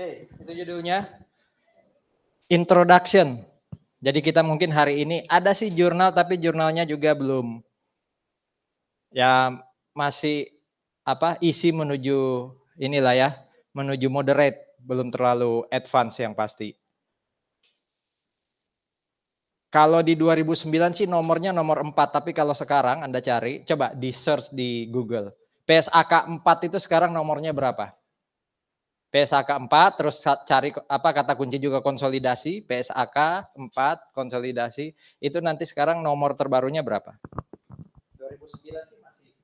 Oke, itu judulnya Introduction. Jadi kita mungkin hari ini ada sih jurnal, tapi jurnalnya juga belum, ya masih isi menuju inilah ya, menuju moderate, belum terlalu advance yang pasti. Kalau di 2009 sih nomornya nomor 4, tapi kalau sekarang Anda cari, coba di search di Google. PSAK 4 itu sekarang nomornya berapa? PSAK 4, terus cari kata kunci juga konsolidasi, PSAK 4, konsolidasi, itu nanti sekarang nomor terbarunya berapa? 2009 sih masih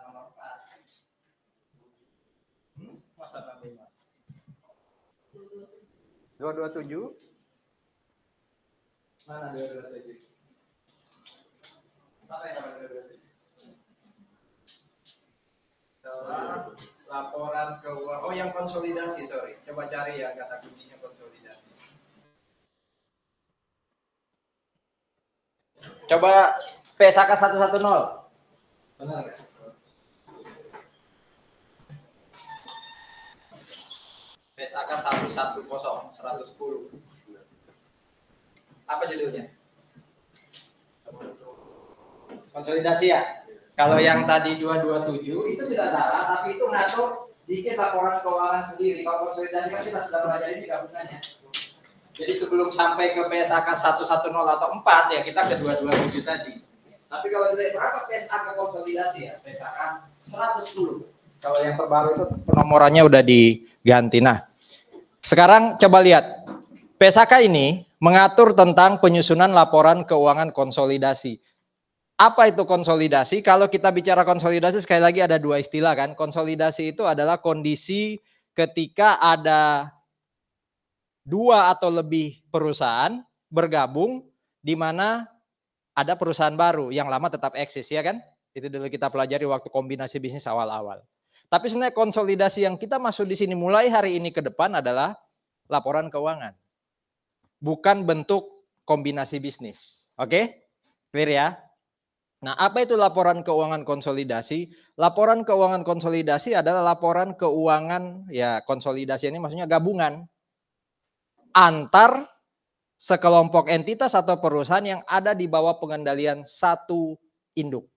nomor 4. Masa 65? 227? Mana 227? Apa yang nomor 227? Laporan keuangan. Oh, yang konsolidasi, sorry. Coba cari ya kata kuncinya konsolidasi. Coba PSAK 110. Benar nggak? PSAK 110, 110. Apa judulnya? Konsolidasi ya? Kalau yang tadi 227 itu tidak salah, tapi itu ngatur dikit laporan keuangan sendiri. Kalau konsolidasi kan kita sudah pelajari di gabungannya. Jadi sebelum sampai ke PSAK 110 atau 4 ya kita ke 227 tadi. Tapi kalau kita berapa PSAK konsolidasi ya? PSAK 110. Kalau yang terbaru itu penomorannya udah diganti. Nah, sekarang coba lihat. PSAK ini mengatur tentang penyusunan laporan keuangan konsolidasi. Apa itu konsolidasi? Kalau kita bicara konsolidasi, sekali lagi ada dua istilah kan. Konsolidasi itu adalah kondisi ketika ada dua atau lebih perusahaan bergabung di mana ada perusahaan baru, yang lama tetap eksis, ya kan? Itu dulu kita pelajari waktu kombinasi bisnis awal-awal. Tapi sebenarnya konsolidasi yang kita masuk di sini mulai hari ini ke depan adalah laporan keuangan. Bukan bentuk kombinasi bisnis. Oke? Clear ya? Nah, apa itu laporan keuangan konsolidasi? Laporan keuangan konsolidasi adalah laporan keuangan, ya konsolidasi ini maksudnya gabungan antar sekelompok entitas atau perusahaan yang ada di bawah pengendalian satu induk.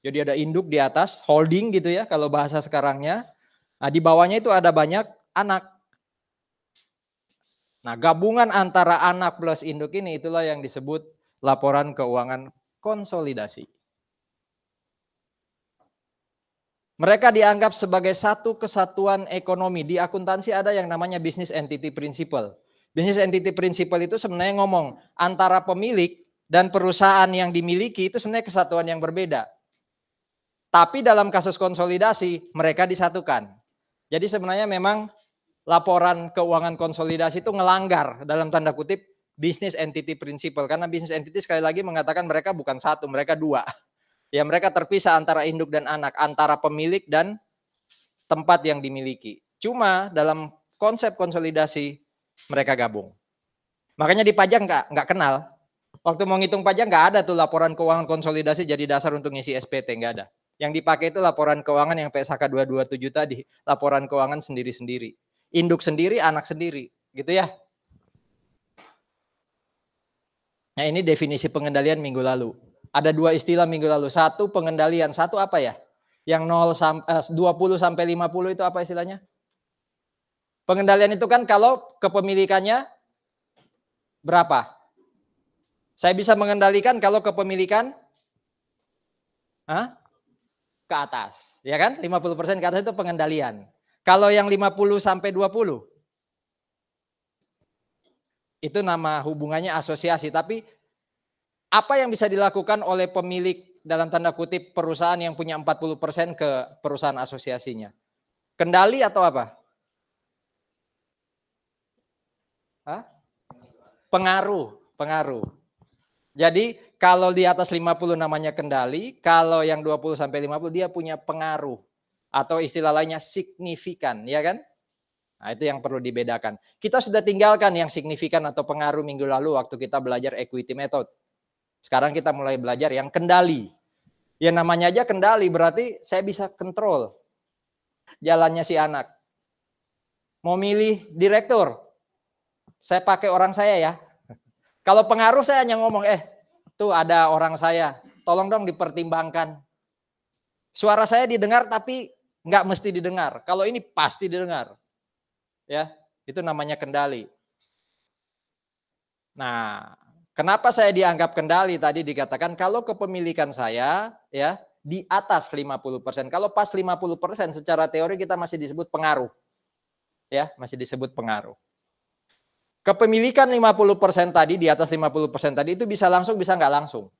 Jadi ada induk di atas, holding gitu ya kalau bahasa sekarangnya. Nah, di bawahnya itu ada banyak anak. Nah, gabungan antara anak plus induk ini itulah yang disebut laporan keuangan konsolidasi. Mereka dianggap sebagai satu kesatuan ekonomi. Di akuntansi ada yang namanya business entity principle. Business entity principle itu sebenarnya ngomong antara pemilik dan perusahaan yang dimiliki itu sebenarnya kesatuan yang berbeda. Tapi dalam kasus konsolidasi mereka disatukan. Jadi sebenarnya memang laporan keuangan konsolidasi itu ngelanggar dalam tanda kutip business entity principle. Karena business entity sekali lagi mengatakan mereka bukan satu, mereka dua. Ya mereka terpisah antara induk dan anak, antara pemilik dan tempat yang dimiliki. Cuma dalam konsep konsolidasi mereka gabung. Makanya di pajak nggak kenal. Waktu mau ngitung pajak nggak ada tuh laporan keuangan konsolidasi jadi dasar untuk ngisi SPT, nggak ada. Yang dipakai itu laporan keuangan yang PSAK 227 tadi, laporan keuangan sendiri-sendiri. Induk sendiri, anak sendiri, gitu ya. Nah ini definisi pengendalian minggu lalu. Ada dua istilah minggu lalu. Satu pengendalian, satu apa ya? Yang 20 sampai 50 itu apa istilahnya? Pengendalian itu kan kalau kepemilikannya berapa? Saya bisa mengendalikan kalau kepemilikan ke atas, ya kan? 50% ke atas itu pengendalian. Kalau yang 50 sampai 20 itu nama hubungannya asosiasi, tapi apa yang bisa dilakukan oleh pemilik dalam tanda kutip perusahaan yang punya 40% ke perusahaan asosiasinya? Kendali atau apa? Pengaruh. Jadi kalau di atas 50 namanya kendali, kalau yang 20 sampai 50 dia punya pengaruh atau istilah lainnya signifikan, ya kan? Nah, itu yang perlu dibedakan. Kita sudah tinggalkan yang signifikan atau pengaruh minggu lalu waktu kita belajar equity method. Sekarang kita mulai belajar yang kendali. Ya namanya aja kendali, berarti saya bisa kontrol jalannya si anak. Mau milih direktur, saya pakai orang saya ya. Kalau pengaruh saya hanya ngomong, tuh ada orang saya, tolong dong dipertimbangkan. Suara saya didengar tapi nggak mesti didengar. Kalau ini pasti didengar. Ya, itu namanya kendali. Nah, kenapa saya dianggap kendali? Tadi dikatakan kalau kepemilikan saya ya di atas 50%. Kalau pas 50% secara teori kita masih disebut pengaruh. Ya, masih disebut pengaruh. Kepemilikan 50% tadi, di atas 50% tadi itu bisa langsung, bisa nggak langsung.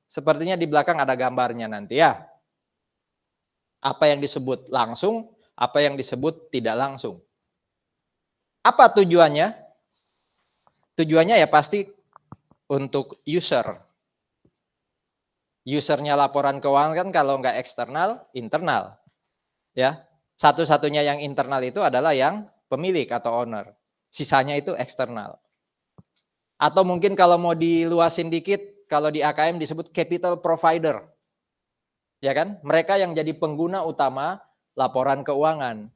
Sepertinya di belakang ada gambarnya nanti ya. Apa yang disebut langsung, apa yang disebut tidak langsung. Apa tujuannya? Tujuannya ya pasti untuk user. Usernya laporan keuangan kan kalau nggak eksternal, internal. Ya, satu-satunya yang internal itu adalah yang pemilik atau owner. Sisanya itu eksternal. Atau mungkin kalau mau diluasin dikit, kalau di AKM disebut capital provider. Ya kan? Mereka yang jadi pengguna utama laporan keuangan.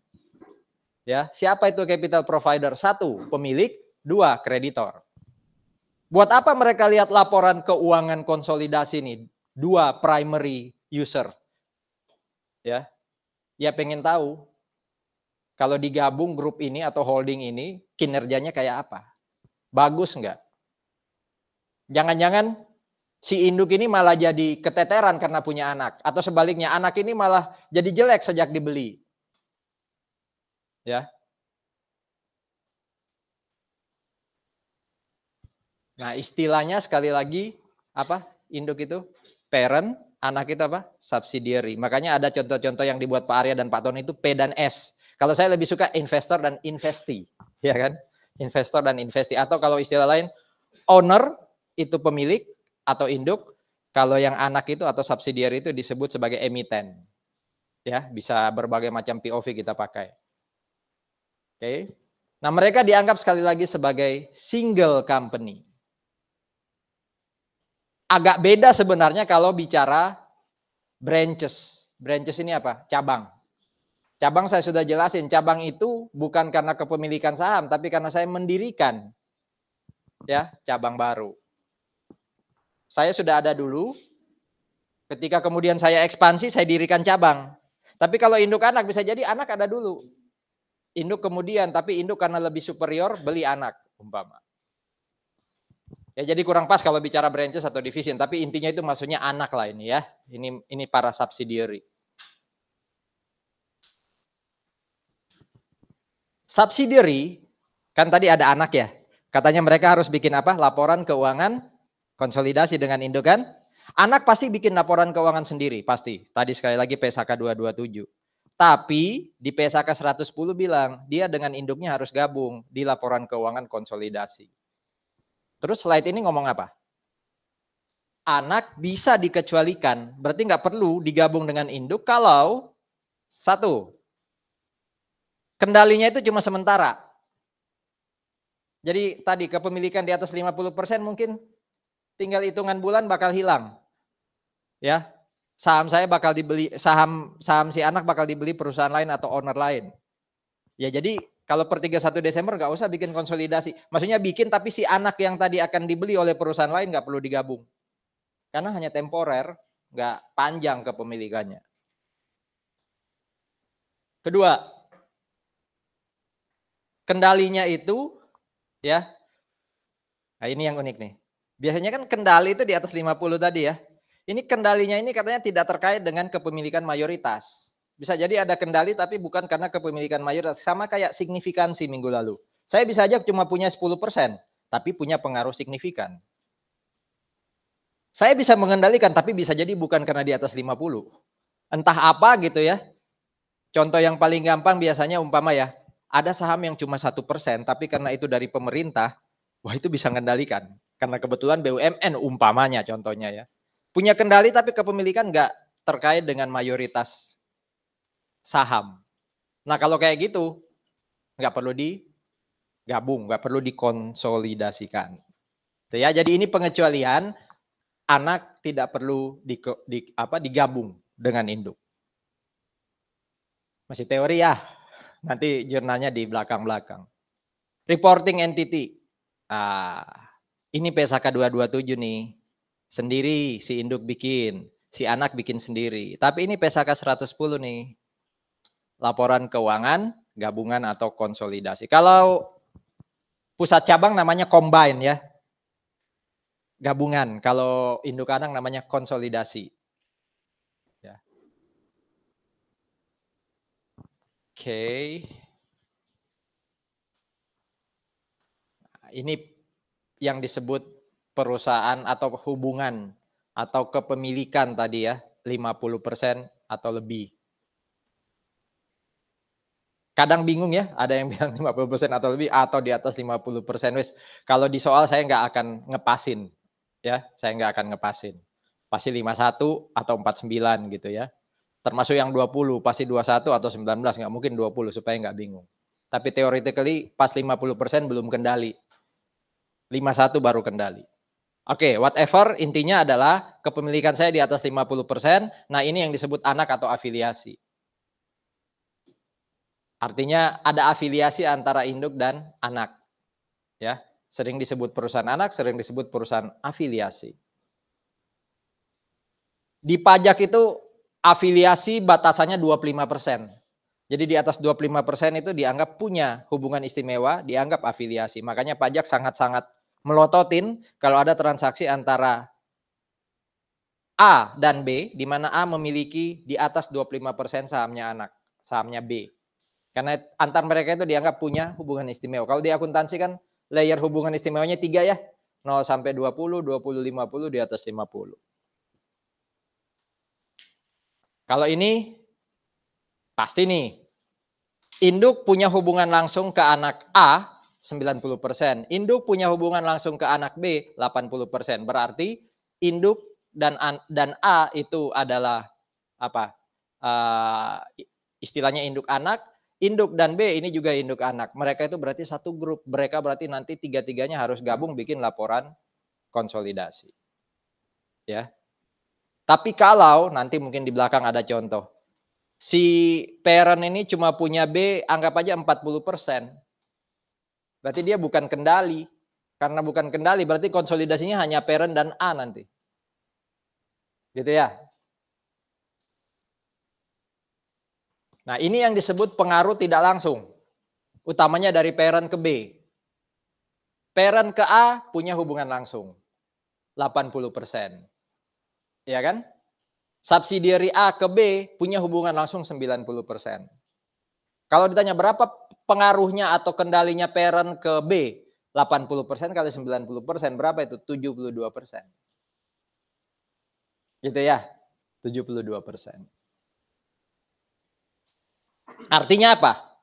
Ya, siapa itu capital provider? 1, pemilik, 2, kreditor. Buat apa mereka lihat laporan keuangan konsolidasi nih? 2 primary user. Ya. Ya pengen tahu kalau digabung grup ini atau holding ini kinerjanya kayak apa? Bagus enggak? Jangan-jangan si induk ini malah jadi keteteran karena punya anak. Atau sebaliknya, anak ini malah jadi jelek sejak dibeli. Ya. Nah istilahnya sekali lagi, apa induk itu? Parent, anak itu apa? Subsidiary. Makanya ada contoh-contoh yang dibuat Pak Arya dan Pak Tony itu P dan S. Kalau saya lebih suka investor dan investee. Ya kan? Investor dan investee. Atau kalau istilah lain, owner itu pemilik atau induk, kalau yang anak itu atau subsidiary itu disebut sebagai emiten. Ya, bisa berbagai macam POV kita pakai. Oke. Nah, mereka dianggap sekali lagi sebagai single company. Agak beda sebenarnya kalau bicara branches. Branches ini apa? Cabang. Cabang saya sudah jelasin, cabang itu bukan karena kepemilikan saham, tapi karena saya mendirikan ya cabang baru. Saya sudah ada dulu, ketika kemudian saya ekspansi, saya dirikan cabang. Tapi kalau induk anak bisa jadi anak ada dulu. Induk kemudian, tapi induk karena lebih superior, beli anak, umpama. Ya jadi kurang pas kalau bicara branches atau division, tapi intinya itu maksudnya anak lah ini ya. Ini para subsidiary. Subsidiary, kan tadi ada anak ya. Katanya mereka harus bikin apa? Laporan keuangan konsolidasi dengan induk kan? Anak pasti bikin laporan keuangan sendiri, pasti. Tadi sekali lagi PSAK 227. Tapi di PSAK 110 bilang, dia dengan induknya harus gabung di laporan keuangan konsolidasi. Terus slide ini ngomong apa? Anak bisa dikecualikan, berarti nggak perlu digabung dengan induk kalau 1, kendalinya itu cuma sementara. Jadi tadi kepemilikan di atas 50% mungkin tinggal hitungan bulan bakal hilang. Ya. Saham saya bakal dibeli, saham si anak bakal dibeli perusahaan lain atau owner lain. Ya jadi kalau per 31 Desember nggak usah bikin konsolidasi. Maksudnya bikin tapi si anak yang tadi akan dibeli oleh perusahaan lain nggak perlu digabung. Karena hanya temporer, nggak panjang kepemilikannya. Kedua, kendalinya itu ya. Nah ini yang unik nih. Biasanya kan kendali itu di atas 50 tadi ya. Ini kendalinya ini katanya tidak terkait dengan kepemilikan mayoritas. Bisa jadi ada kendali tapi bukan karena kepemilikan mayoritas. Sama kayak signifikansi minggu lalu. Saya bisa aja cuma punya 10%, tapi punya pengaruh signifikan. Saya bisa mengendalikan tapi bisa jadi bukan karena di atas 50. Entah apa gitu ya. Contoh yang paling gampang biasanya umpama ya, ada saham yang cuma 1% tapi karena itu dari pemerintah, wah itu bisa mengendalikan. Karena kebetulan BUMN umpamanya contohnya ya. Punya kendali tapi kepemilikan nggak terkait dengan mayoritas saham. Nah kalau kayak gitu, nggak perlu digabung, nggak perlu dikonsolidasikan. Ya, jadi ini pengecualian, anak tidak perlu digabung dengan induk. Masih teori ya. nanti jurnalnya di belakang-belakang. Reporting entity. Ini PSAK 227 nih. Sendiri si induk bikin, si anak bikin sendiri. Tapi ini PSAK 110 nih. Laporan keuangan, gabungan atau konsolidasi. Kalau pusat cabang namanya combine ya. Gabungan. Kalau induk anak namanya konsolidasi. Ya. Oke. Ini yang disebut perusahaan atau hubungan atau kepemilikan tadi ya, 50% atau lebih. Kadang bingung ya, ada yang bilang 50% atau lebih atau di atas 50%. Wes, kalau di soal saya nggak akan ngepasin ya, saya nggak akan ngepasin. Pasti 51 atau 49 gitu ya. Termasuk yang 20, pasti 21 atau 19, nggak mungkin 20 supaya nggak bingung. Tapi theoretically pas 50% belum kendali. 51 baru kendali. Oke, whatever, intinya adalah kepemilikan saya di atas 50%. Nah, ini yang disebut anak atau afiliasi. Artinya ada afiliasi antara induk dan anak. Ya, sering disebut perusahaan anak, sering disebut perusahaan afiliasi. Di pajak itu afiliasi batasannya 25%. Jadi di atas 25% itu dianggap punya hubungan istimewa, dianggap afiliasi. Makanya pajak sangat-sangat melototin kalau ada transaksi antara A dan B, di mana A memiliki di atas 25% sahamnya anak, sahamnya B. Karena antar mereka itu dianggap punya hubungan istimewa. Kalau di akuntansi kan layer hubungan istimewanya 3 ya. 0 sampai 20, 20, 50, di atas 50. Kalau ini pasti nih. Induk punya hubungan langsung ke anak A 90%. Induk punya hubungan langsung ke anak B 80%. Berarti induk dan A itu adalah apa? Istilahnya induk anak. Induk dan B ini juga induk anak. Mereka itu berarti satu grup. Mereka berarti nanti tiga-tiganya harus gabung bikin laporan konsolidasi. Ya. Tapi kalau nanti mungkin di belakang ada contoh. Si parent ini cuma punya B, anggap aja 40%. Berarti dia bukan kendali. Karena bukan kendali berarti konsolidasinya hanya parent dan A nanti. Gitu ya. Nah, ini yang disebut pengaruh tidak langsung. Utamanya dari parent ke B. Parent ke A punya hubungan langsung. 80%. Ya kan? Subsidiary A ke B punya hubungan langsung 90%. Kalau ditanya berapa pengaruhnya atau kendalinya parent ke B? 80% kali 90%, berapa itu? 72%. Gitu ya? 72%. Artinya apa?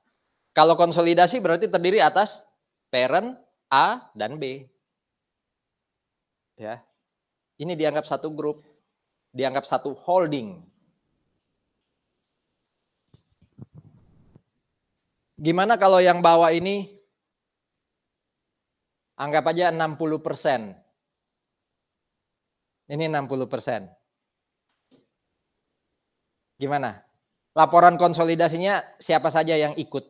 Kalau konsolidasi berarti terdiri atas parent A dan B. Ya. Ini dianggap satu grup, dianggap satu holding. Gimana kalau yang bawah ini anggap aja 60%. Ini 60%. Gimana? Laporan konsolidasinya siapa saja yang ikut.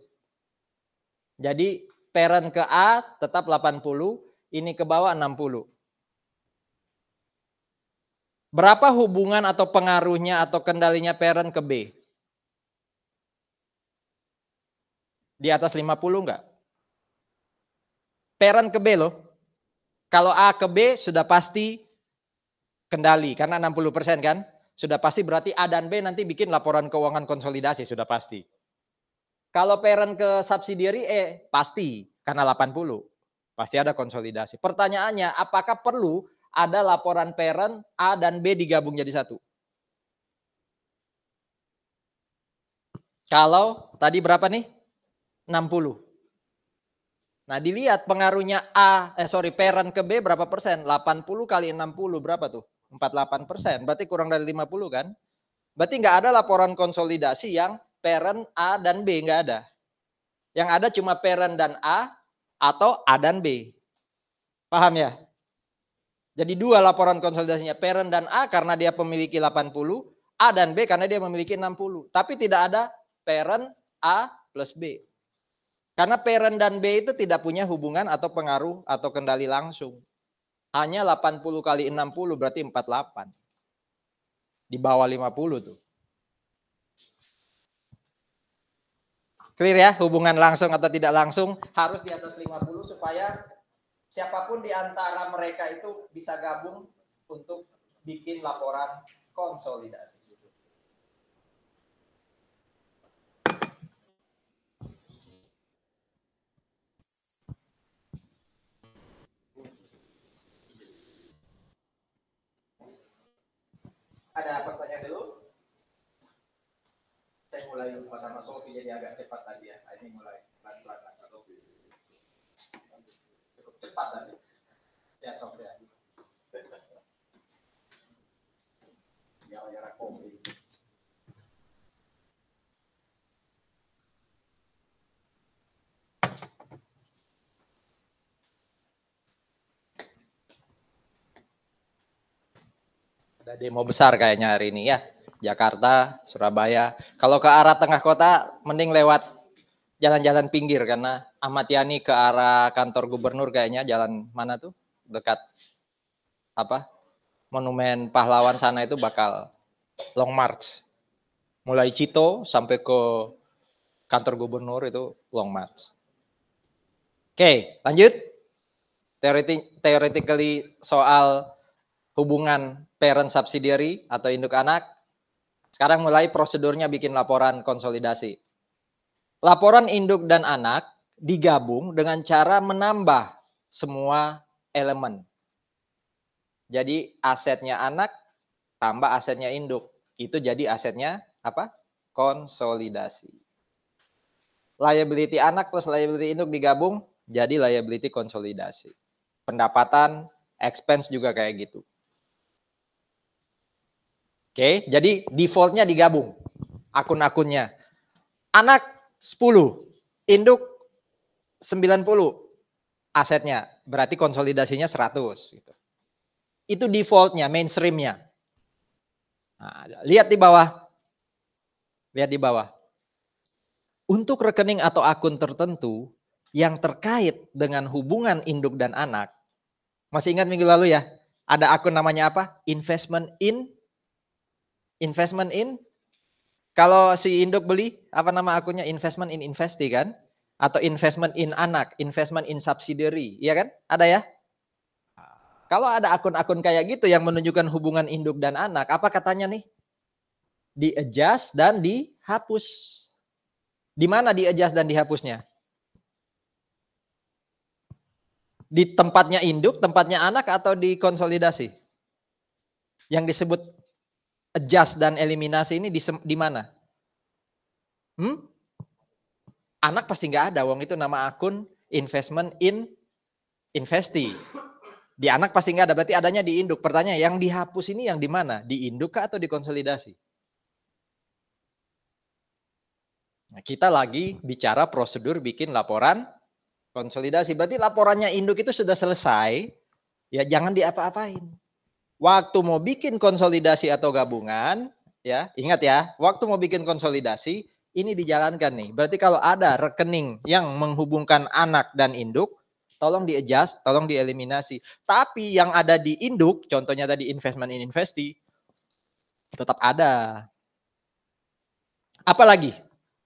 Jadi parent ke A tetap 80, ini ke bawah 60. Berapa hubungan atau pengaruhnya atau kendalinya parent ke B? Di atas 50 enggak? Parent ke B loh. Kalau A ke B sudah pasti kendali karena 60% kan? Sudah pasti berarti A dan B nanti bikin laporan keuangan konsolidasi, sudah pasti. Kalau parent ke subsidiary pasti karena 80. Pasti ada konsolidasi. Pertanyaannya, apakah perlu ada laporan parent A dan B digabung jadi satu? Kalau tadi berapa nih? 60. Nah, dilihat pengaruhnya parent ke B berapa persen? 80 kali 60 berapa tuh? 48%. Berarti kurang dari 50 kan? Berarti nggak ada laporan konsolidasi yang parent A dan B, nggak ada. Yang ada cuma parent dan A atau A dan B. Paham ya? Jadi dua laporan konsolidasinya, parent dan A karena dia memiliki 80, A dan B karena dia memiliki 60. Tapi tidak ada parent A plus B. Karena parent dan B itu tidak punya hubungan atau pengaruh atau kendali langsung. Hanya 80 kali 60 berarti 48. Di bawah 50 tuh. Clear ya, hubungan langsung atau tidak langsung harus di atas 50 supaya siapapun di antara mereka itu bisa gabung untuk bikin laporan konsolidasi. Ada pertanyaan dulu? Saya mulai sama Sofi jadi agak cepat tadi ya. Ini mulai pelan-pelan Sofi. Cukup cepat tadi. Ya Sofi ya. Gara-gara kopi. Ada demo besar kayaknya hari ini ya. Jakarta, Surabaya. Kalau ke arah tengah kota, mending lewat jalan-jalan pinggir karena Ahmad Yani ke arah kantor gubernur kayaknya jalan mana tuh dekat apa Monumen Pahlawan sana itu bakal long march. Mulai Cito sampai ke kantor gubernur itu long march. Oke, lanjut. Theoretically soal hubungan parent subsidiary atau induk anak. Sekarang mulai prosedurnya bikin laporan konsolidasi. Laporan induk dan anak digabung dengan cara menambah semua elemen. Jadi asetnya anak tambah asetnya induk. Itu jadi asetnya apa? Konsolidasi. Liability anak plus liability induk digabung jadi liability konsolidasi. Pendapatan, expense juga kayak gitu. Oke, jadi defaultnya digabung akun-akunnya. Anak 10, induk 90 asetnya, berarti konsolidasinya 100. Gitu. Itu defaultnya, mainstreamnya. Nah, lihat di bawah. Lihat di bawah. Untuk rekening atau akun tertentu yang terkait dengan hubungan induk dan anak, masih ingat minggu lalu ya? Ada akun namanya apa? Investment in. Kalau si induk beli, apa nama akunnya? Investment in investi kan? Atau investment in anak, investment in subsidiary, iya kan? Ada ya? Kalau ada akun-akun kayak gitu yang menunjukkan hubungan induk dan anak, apa katanya nih? Di-adjust dan dihapus. Di mana di-adjust dan dihapusnya? Di tempatnya induk, tempatnya anak, atau di konsolidasi? Yang disebut adjust dan eliminasi ini di mana? Anak pasti nggak ada, wong itu nama akun investment in investi. Di anak pasti nggak ada, berarti adanya di induk. Pertanyaan, yang dihapus ini yang di mana? Di induk kah atau di konsolidasi? Nah, kita lagi bicara prosedur bikin laporan konsolidasi. Berarti laporannya induk itu sudah selesai, ya jangan diapa-apain. Waktu mau bikin konsolidasi atau gabungan, ya ingat ya, waktu mau bikin konsolidasi, ini dijalankan nih. Berarti kalau ada rekening yang menghubungkan anak dan induk, tolong di-adjust, tolong dieliminasi. Tapi yang ada di induk, contohnya tadi investment in investi, tetap ada. Apalagi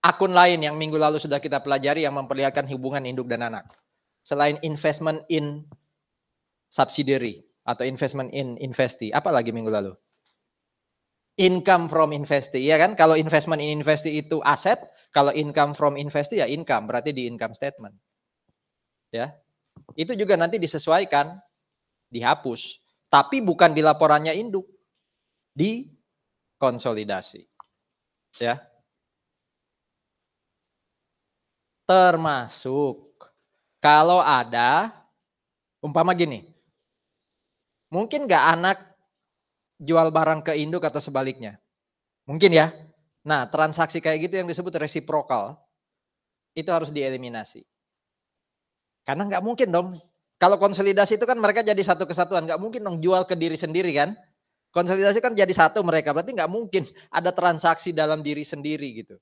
akun lain yang minggu lalu sudah kita pelajari yang memperlihatkan hubungan induk dan anak. Selain investment in subsidiary atau investment in investi, apa lagi minggu lalu? Income from investi, ya kan? Kalau investment in investi itu aset, kalau income from investi ya income, berarti di income statement. Ya. Itu juga nanti disesuaikan, dihapus, tapi bukan di laporannya induk, di konsolidasi. Ya. Termasuk kalau ada umpama gini. Mungkin nggak anak jual barang ke induk atau sebaliknya? Mungkin ya. Nah, transaksi kayak gitu yang disebut resiprokal, itu harus dieliminasi. Karena nggak mungkin dong. Kalau konsolidasi itu kan mereka jadi satu kesatuan. Nggak mungkin dong jual ke diri sendiri kan. Konsolidasi kan jadi satu mereka. Berarti nggak mungkin ada transaksi dalam diri sendiri gitu.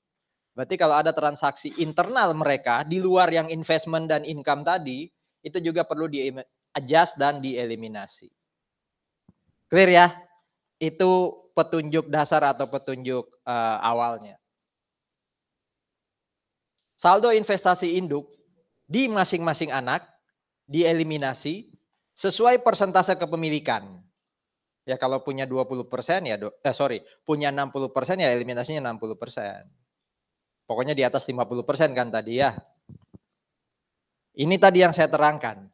Berarti kalau ada transaksi internal mereka di luar yang investment dan income tadi, itu juga perlu di-adjust dan dieliminasi. Clear ya? Itu petunjuk dasar atau petunjuk awalnya. Saldo investasi induk di masing-masing anak dieliminasi sesuai persentase kepemilikan. Ya kalau punya 20% ya, punya 60% ya eliminasinya 60%. Pokoknya di atas 50% kan tadi ya. Ini tadi yang saya terangkan.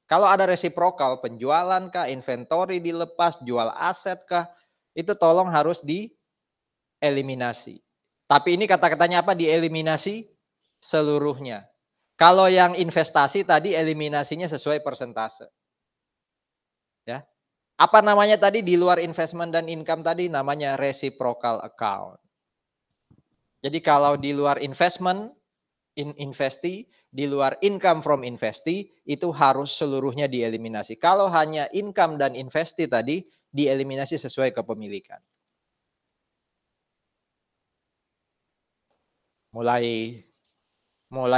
Kalau ada resiprokal, penjualan kah, inventory dilepas, jual aset kah, itu tolong harus dieliminasi. Tapi ini kata-katanya apa? Dieliminasi seluruhnya. Kalau yang investasi tadi eliminasinya sesuai persentase. Ya. Apa namanya tadi di luar investment dan income tadi? Namanya reciprocal account. Jadi kalau di luar investment, investee, di luar income from investee, itu harus seluruhnya dieliminasi. Kalau hanya income dan investee tadi, dieliminasi sesuai kepemilikan. Mulai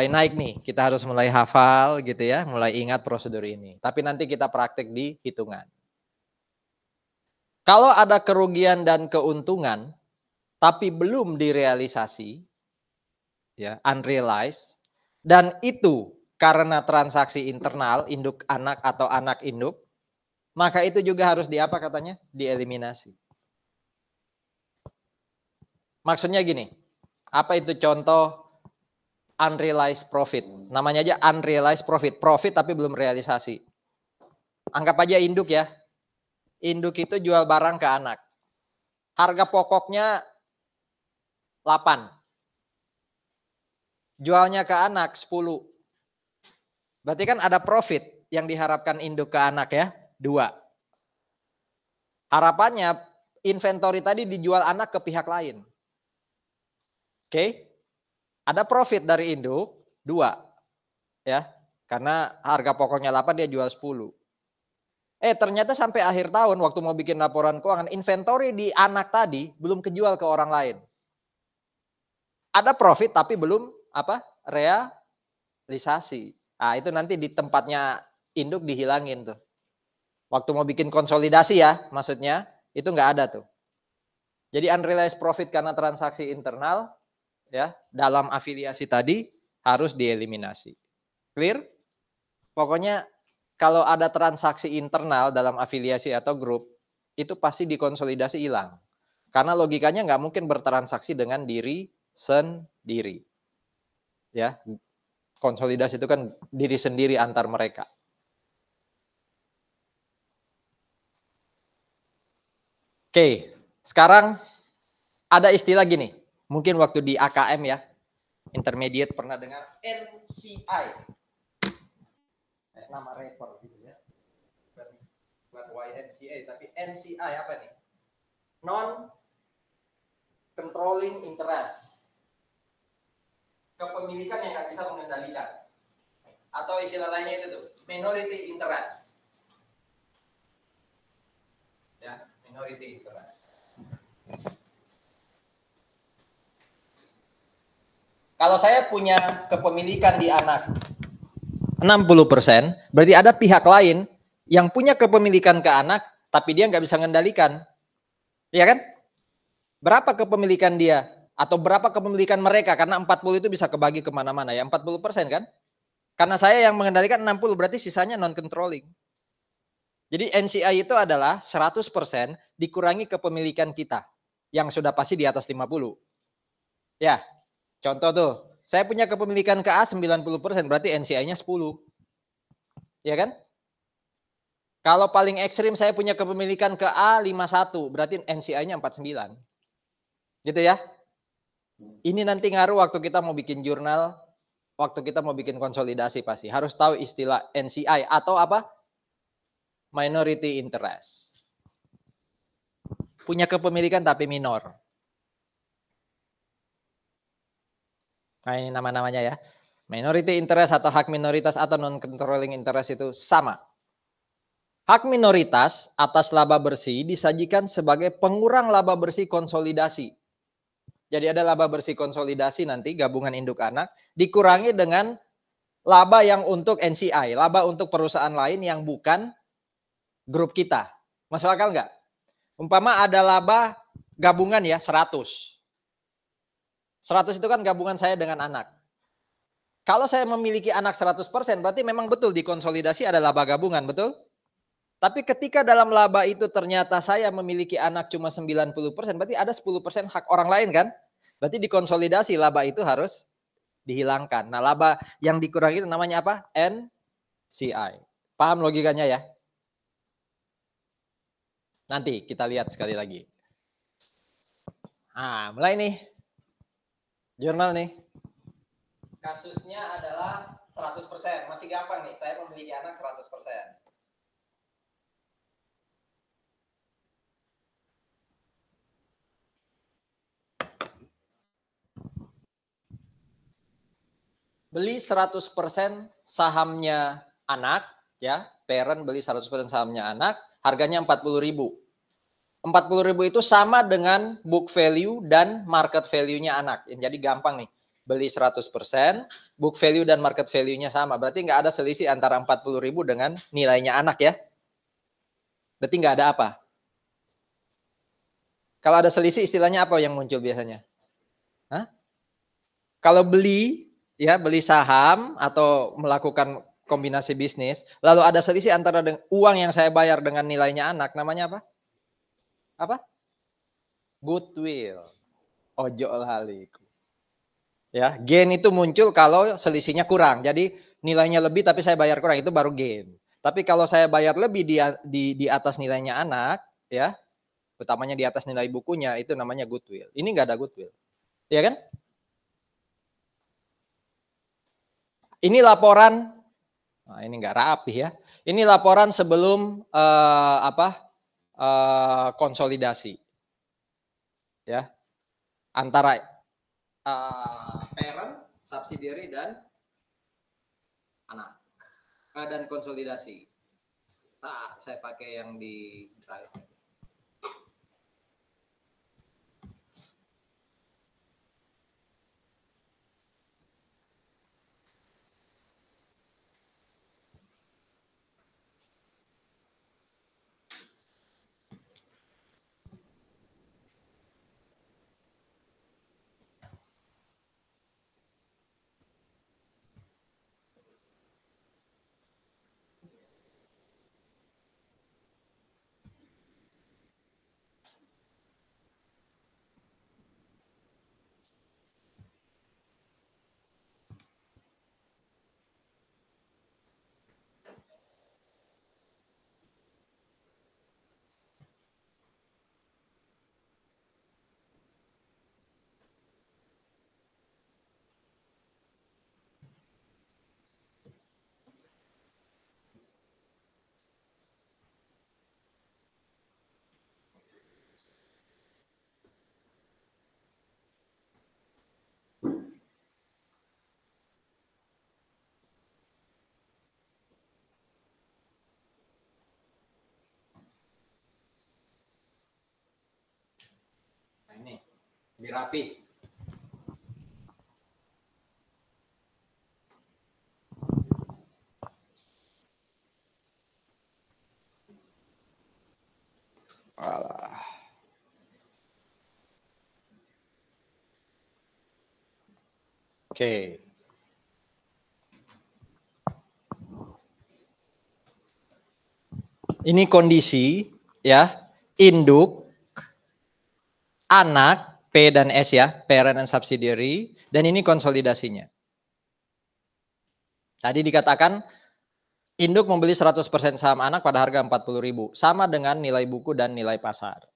naik nih, kita harus mulai hafal gitu ya, mulai ingat prosedur ini. Tapi nanti kita praktek di hitungan. Kalau ada kerugian dan keuntungan, tapi belum direalisasi, ya, unrealized, dan itu karena transaksi internal, induk anak atau anak induk, maka itu juga harus diapa katanya? Dieliminasi. Maksudnya gini, apa itu contoh unrealized profit? Namanya aja unrealized profit, profit tapi belum realisasi. Anggap aja induk ya, induk itu jual barang ke anak. Harga pokoknya 8. Jualnya ke anak 10. Berarti kan ada profit yang diharapkan induk ke anak ya, 2. Harapannya inventory tadi dijual anak ke pihak lain. Oke. Ada profit dari induk 2. Ya. Karena harga pokoknya 8 dia jual 10. Ternyata sampai akhir tahun waktu mau bikin laporan keuangan, inventory di anak tadi belum kejual ke orang lain. Ada profit tapi belum realisasi. Nah, itu nanti di tempatnya induk dihilangin tuh. Waktu mau bikin konsolidasi ya, maksudnya itu nggak ada tuh. Jadi unrealized profit karena transaksi internal ya, dalam afiliasi tadi harus dieliminasi. Clear? Pokoknya kalau ada transaksi internal dalam afiliasi atau grup, itu pasti dikonsolidasi hilang. Karena logikanya nggak mungkin bertransaksi dengan diri sendiri. Ya, konsolidasi itu kan diri sendiri antar mereka. Oke, sekarang ada istilah gini. Mungkin waktu di AKM ya, intermediate pernah dengar NCI. Nama rapper gitu ya. Bukan YMCA, tapi NCI apa nih? Non controlling interest. Kepemilikan yang nggak bisa mengendalikan. Atau istilah lainnya itu tuh, minority interest. Ya, minority interest. Kalau saya punya kepemilikan di anak 60%, berarti ada pihak lain yang punya kepemilikan ke anak, tapi dia nggak bisa mengendalikan. Iya kan? Berapa kepemilikan dia? Atau berapa kepemilikan mereka? Karena 40 itu bisa kebagi kemana-mana ya, 40% kan? Karena saya yang mengendalikan 60, berarti sisanya non-controlling. Jadi NCI itu adalah 100% dikurangi kepemilikan kita, yang sudah pasti di atas 50. Ya, contoh tuh, saya punya kepemilikan ke A 90%, berarti NCI-nya 10. Ya kan? Kalau paling ekstrim saya punya kepemilikan ke A 51, berarti NCI-nya 49. Gitu ya. Ini nanti ngaruh waktu kita mau bikin jurnal, waktu kita mau bikin konsolidasi pasti. Harus tahu istilah NCI atau apa? Minority interest. Punya kepemilikan tapi minor. Nah ini nama-namanya ya. Minority interest atau hak minoritas atau non-controlling interest itu sama. Hak minoritas atas laba bersih disajikan sebagai pengurang laba bersih konsolidasi. Jadi ada laba bersih konsolidasi nanti gabungan induk anak dikurangi dengan laba yang untuk NCI, laba untuk perusahaan lain yang bukan grup kita. Masuk akal nggak? Umpama ada laba gabungan ya 100. 100 itu kan gabungan saya dengan anak. Kalau saya memiliki anak 100%, berarti memang betul di konsolidasi ada laba gabungan, betul? Tapi ketika dalam laba itu ternyata saya memiliki anak cuma 90%, berarti ada 10% hak orang lain kan? Berarti di konsolidasi laba itu harus dihilangkan. Nah, laba yang dikurangi itu namanya apa? NCI. Paham logikanya ya? Nanti kita lihat sekali lagi. Nah, mulai nih. Jurnal nih. Kasusnya adalah 100%. Masih gampang nih. Saya memiliki anak 100%. Beli 100% sahamnya anak, ya, parent beli 100% sahamnya anak, harganya 40.000. 40.000 itu sama dengan book value dan market value-nya anak. Jadi gampang nih, beli 100%, book value dan market value-nya sama. Berarti nggak ada selisih antara 40.000 dengan nilainya anak ya. Berarti nggak ada apa? Kalau ada selisih istilahnya apa yang muncul biasanya? Hah? Kalau beli, ya beli saham atau melakukan kombinasi bisnis, lalu ada selisih antara uang yang saya bayar dengan nilainya anak, namanya apa? Apa? Goodwill. Ojo laliku. Ya, gain itu muncul kalau selisihnya kurang. Jadi nilainya lebih tapi saya bayar kurang, itu baru gain. Tapi kalau saya bayar lebih di atas nilainya anak, ya, utamanya di atas nilai bukunya, itu namanya goodwill. Ini nggak ada goodwill. Ya kan? Ini laporan, nah ini nggak rapi ya. Ini laporan sebelum konsolidasi, ya, antara parent, subsidiary dan anak dan konsolidasi. Nah, saya pakai yang di drive. Nah, ini lebih rapi. Alah. Oke. Ini kondisi ya, induk, anak, P dan S ya, parent and subsidiary, dan ini konsolidasinya. Tadi dikatakan induk membeli 100% saham anak pada harga 40.000, sama dengan nilai buku dan nilai pasar.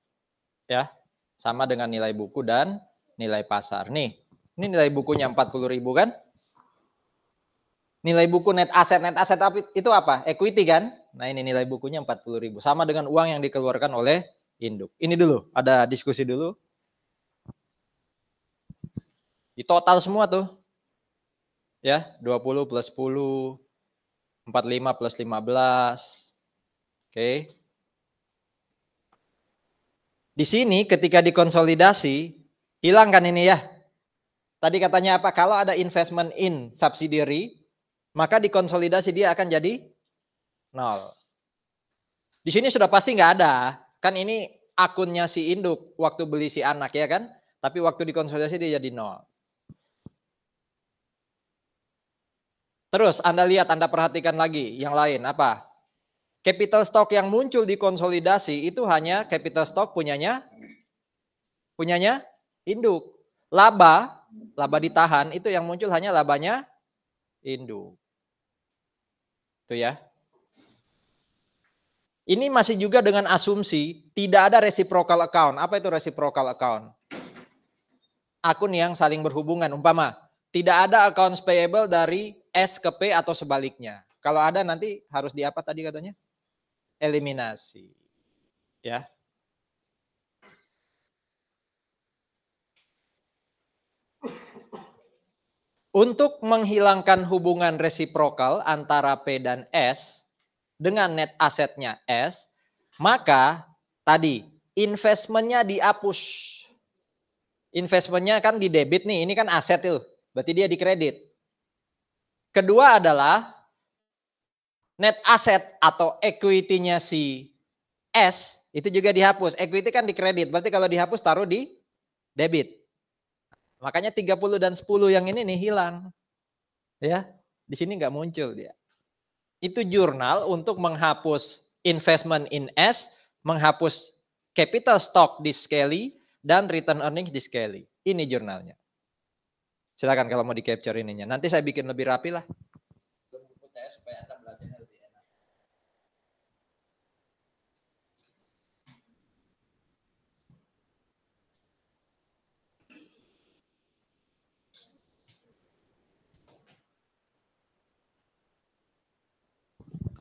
Ya, sama dengan nilai buku dan nilai pasar. Nih, ini nilai bukunya 40.000 kan? Nilai buku net asset itu apa? Equity kan? Nah, ini nilai bukunya 40.000, sama dengan uang yang dikeluarkan oleh induk. Ini dulu, ada diskusi dulu. Di total semua tuh. Ya, 20 plus 10, 45 plus 15. Oke. Di sini ketika dikonsolidasi, Hilang kan ini ya? Tadi katanya apa? Kalau ada investment in subsidiary, maka dikonsolidasi dia akan jadi 0. Di sini sudah pasti nggak ada. Kan ini akunnya si induk waktu beli si anak ya kan? Tapi waktu dikonsolidasi dia jadi 0. Terus Anda lihat, Anda perhatikan lagi yang lain apa? Capital stock yang muncul di konsolidasi itu hanya capital stock punyanya induk. Laba ditahan itu yang muncul hanya labanya induk. Itu ya. Ini masih juga dengan asumsi tidak ada reciprocal account. Apa itu reciprocal account? Akun yang saling berhubungan. Umpama tidak ada accounts payable dari S ke P atau sebaliknya. Kalau ada nanti harus di apa tadi katanya? Eliminasi. Ya. Untuk menghilangkan hubungan resiprokal antara P dan S dengan net asetnya S, maka tadi investmentnya dihapus. Investmentnya kan di debit nih, ini kan aset tuh, berarti dia di kredit. Kedua adalah net aset atau equity-nya si S itu juga dihapus. Equity kan di kredit, berarti kalau dihapus taruh di debit. Makanya 30 dan 10 yang ini nih hilang. Ya, di sini nggak muncul dia. Itu jurnal untuk menghapus investment in S, menghapus capital stock di Skelly, dan return earnings di Skelly. Ini jurnalnya. Silakan kalau mau di capture ininya. Nanti saya bikin lebih rapi lah. Supaya Anda belajarnya lebih enak.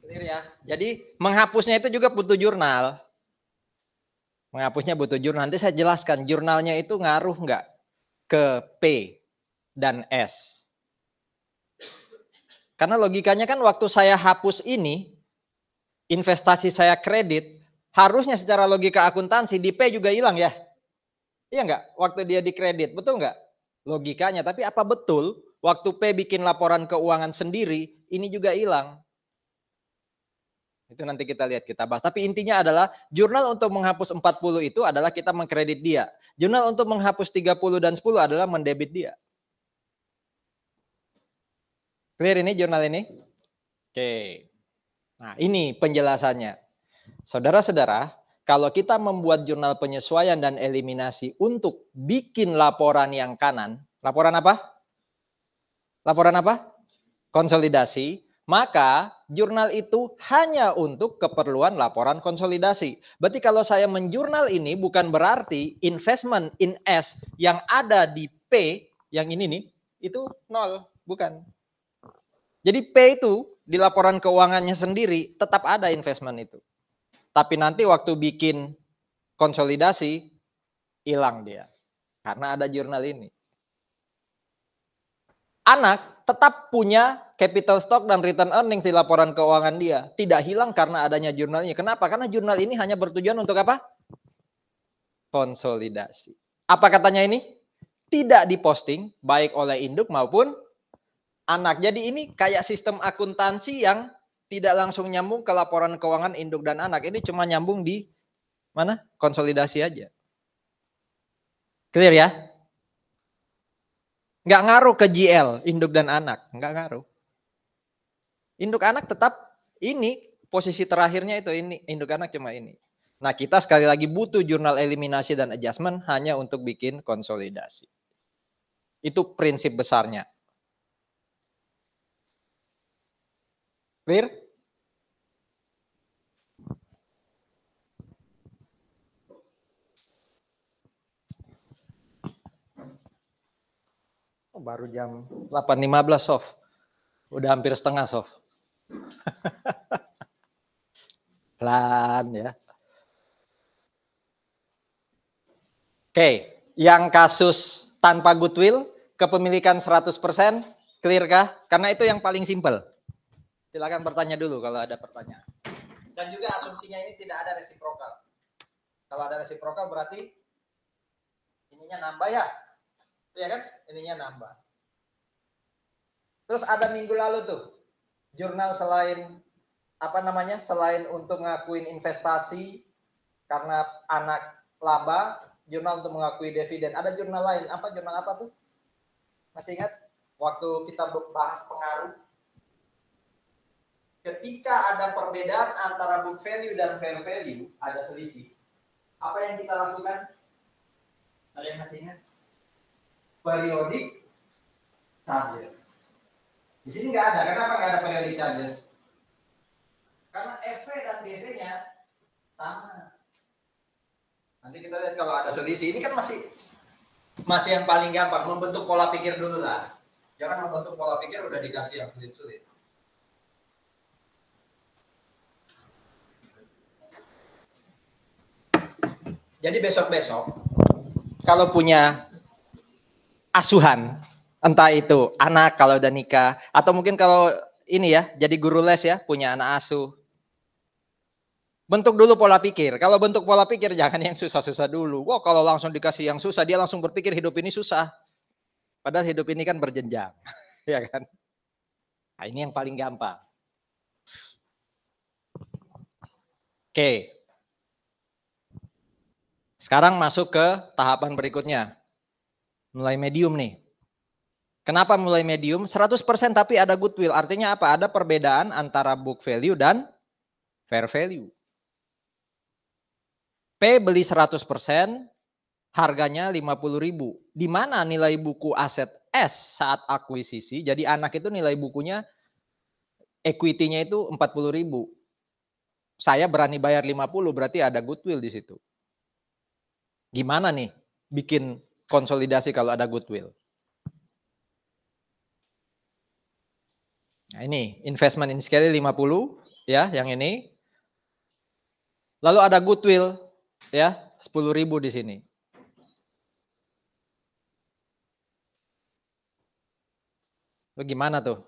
Clear ya. Jadi menghapusnya itu juga butuh jurnal. Menghapusnya butuh jurnal. Nanti saya jelaskan jurnalnya itu ngaruh nggak ke P dan S. Karena logikanya kan waktu saya hapus ini, investasi saya kredit, harusnya secara logika akuntansi di P juga hilang ya. Iya nggak? Waktu dia di kredit, betul nggak? Logikanya, tapi apa betul waktu P bikin laporan keuangan sendiri, ini juga hilang? Itu nanti kita lihat, kita bahas. Tapi intinya adalah jurnal untuk menghapus 40 itu adalah kita mengkredit dia. Jurnal untuk menghapus 30 dan 10 adalah mendebit dia. Clear ini jurnal ini? Oke. Nah, ini penjelasannya. Saudara-saudara, kalau kita membuat jurnal penyesuaian dan eliminasi untuk bikin laporan yang kanan, laporan apa? Laporan apa? Konsolidasi. Maka jurnal itu hanya untuk keperluan laporan konsolidasi. Berarti kalau saya menjurnal ini bukan berarti investment in S yang ada di P, yang ini nih, itu 0. Bukan. Jadi P itu di laporan keuangannya sendiri tetap ada investment itu. Tapi nanti waktu bikin konsolidasi, hilang dia. Karena ada jurnal ini. Anak tetap punya capital stock dan return earnings di laporan keuangan dia. Tidak hilang karena adanya jurnalnya. Kenapa? Karena jurnal ini hanya bertujuan untuk apa? Konsolidasi. Apa katanya ini? Tidak diposting baik oleh induk maupun anak. Jadi ini kayak sistem akuntansi yang tidak langsung nyambung ke laporan keuangan induk dan anak. Ini cuma nyambung di mana? Konsolidasi aja. Clear ya? Nggak ngaruh ke GL, induk dan anak. Nggak ngaruh. Induk anak tetap ini, posisi terakhirnya itu ini, induk anak cuma ini. Nah kita sekali lagi butuh jurnal eliminasi dan adjustment hanya untuk bikin konsolidasi. Itu prinsip besarnya. Clear? Oh, baru jam 8.15 Sof. Udah hampir setengah Sof. Pelan ya. Oke, yang kasus tanpa goodwill, kepemilikan 100%, clear kah? Karena itu yang paling simpel. Silakan bertanya dulu kalau ada pertanyaan. Dan juga asumsinya ini tidak ada resiprokal. Kalau ada resiprokal berarti ini ininya nambah ya. Iya kan? Ininya nambah. Terus ada minggu lalu tuh, jurnal selain apa namanya? Selain untuk ngakuin investasi karena anak laba, jurnal untuk mengakui dividen. Ada jurnal lain. Apa jurnal apa tuh? Masih ingat? Waktu kita bahas pengaruh. Ketika ada perbedaan antara book value dan fair value, ada selisih. Apa yang kita lakukan? Ada yang masih ingat? Periodic charges. Di sini nggak ada. Kenapa nggak ada periodic charges? Karena FV dan DV-nya sama. Nanti kita lihat kalau ada selisih. Ini kan masih yang paling gampang. Membentuk pola pikir dulu lah. Jangan membentuk pola pikir udah dikasih yang sulit-sulit. Jadi besok-besok kalau punya asuhan, entah itu anak kalau udah nikah, atau mungkin kalau ini ya, jadi guru les ya, punya anak asuh. Bentuk dulu pola pikir. Kalau bentuk pola pikir jangan yang susah-susah dulu. Wah, kalau langsung dikasih yang susah, dia langsung berpikir hidup ini susah. Padahal hidup ini kan berjenjang. Ya kan? Nah, ini yang paling gampang. Oke. Sekarang masuk ke tahapan berikutnya. Mulai medium nih. Kenapa mulai medium? 100% tapi ada goodwill. Artinya apa? Ada perbedaan antara book value dan fair value. P beli 100%, harganya 50.000. Di mana nilai buku aset S saat akuisisi? Jadi anak itu nilai bukunya, equity-nya itu 40.000. Saya berani bayar 50, berarti ada goodwill di situ. Gimana nih bikin konsolidasi kalau ada goodwill? Nah ini investment in scale 50 ya, yang ini. Lalu ada goodwill ya, 10.000 di sini. Bagaimana tuh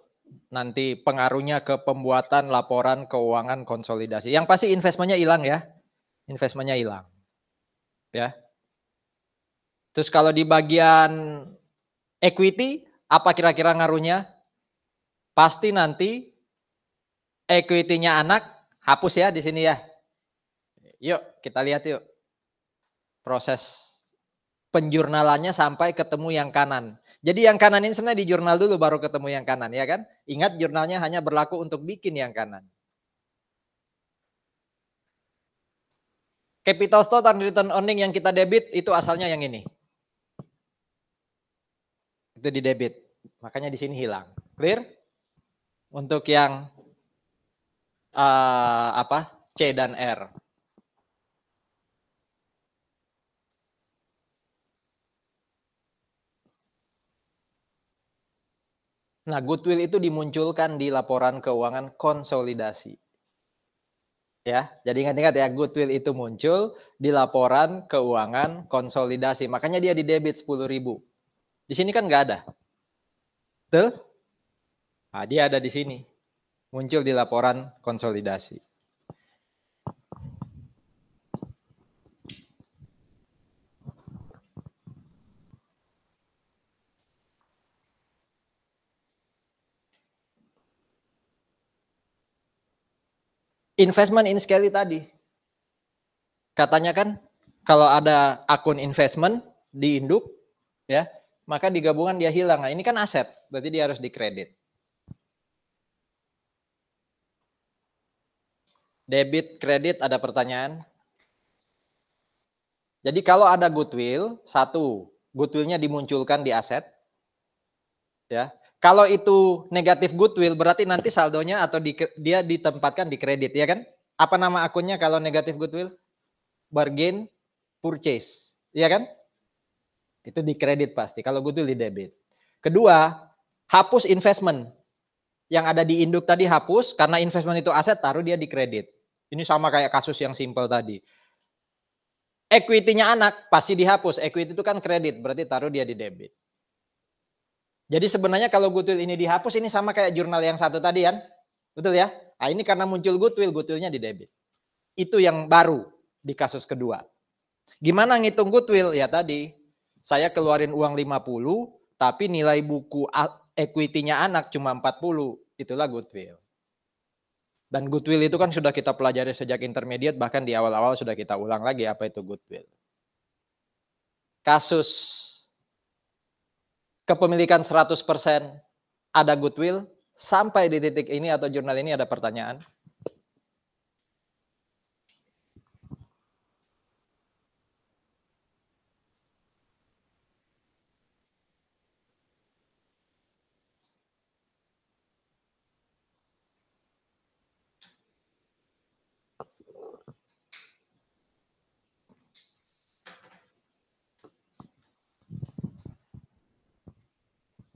nanti pengaruhnya ke pembuatan laporan keuangan konsolidasi? Yang pasti investmentnya hilang ya. Investmentnya hilang. Ya. Terus kalau di bagian equity, apa kira-kira ngaruhnya? Pasti nanti equity-nya anak hapus ya di sini ya. Yuk kita lihat yuk. Proses penjurnalannya sampai ketemu yang kanan. Jadi yang kanan ini sebenarnya di jurnal dulu baru ketemu yang kanan ya kan? Ingat jurnalnya hanya berlaku untuk bikin yang kanan. Capital stock dan return earning yang kita debit itu asalnya yang ini. Itu di debit. Makanya di sini hilang. Clear? Untuk yang C dan R. Nah, goodwill itu dimunculkan di laporan keuangan konsolidasi. Ya, jadi ingat-ingat ya, goodwill itu muncul di laporan keuangan konsolidasi. Makanya dia di debit 10.000. Di sini kan nggak ada. Betul? Nah, dia ada di sini. Muncul di laporan konsolidasi. Investment in scale tadi. Katanya kan kalau ada akun investment di induk ya, maka di gabungan dia hilang. Nah, ini kan aset, berarti dia harus dikredit. Debit, kredit, ada pertanyaan? Jadi kalau ada goodwill, satu, goodwillnya dimunculkan di aset. Ya. Kalau itu negatif goodwill, berarti nanti saldonya atau dia ditempatkan di kredit, ya kan? Apa nama akunnya kalau negatif goodwill? Bargain purchase, ya kan? Itu di kredit pasti, kalau goodwill di debit. Kedua, hapus investment. Yang ada di induk tadi hapus, karena investment itu aset, taruh dia di kredit. Ini sama kayak kasus yang simple tadi. Equity-nya anak, pasti dihapus. Equity itu kan kredit, berarti taruh dia di debit. Jadi sebenarnya kalau goodwill ini dihapus, ini sama kayak jurnal yang satu tadi kan? Betul ya? Nah ini karena muncul goodwill, goodwillnya di debit. Itu yang baru di kasus kedua. Gimana ngitung goodwill? Ya tadi, Saya keluarin uang 50, tapi nilai buku equity-nya anak cuma 40. Itulah goodwill. Dan goodwill itu kan sudah kita pelajari sejak intermediate, bahkan di awal-awal sudah kita ulang lagi apa itu goodwill. Kasus kepemilikan 100% ada goodwill, sampai di titik ini atau jurnal ini ada pertanyaan?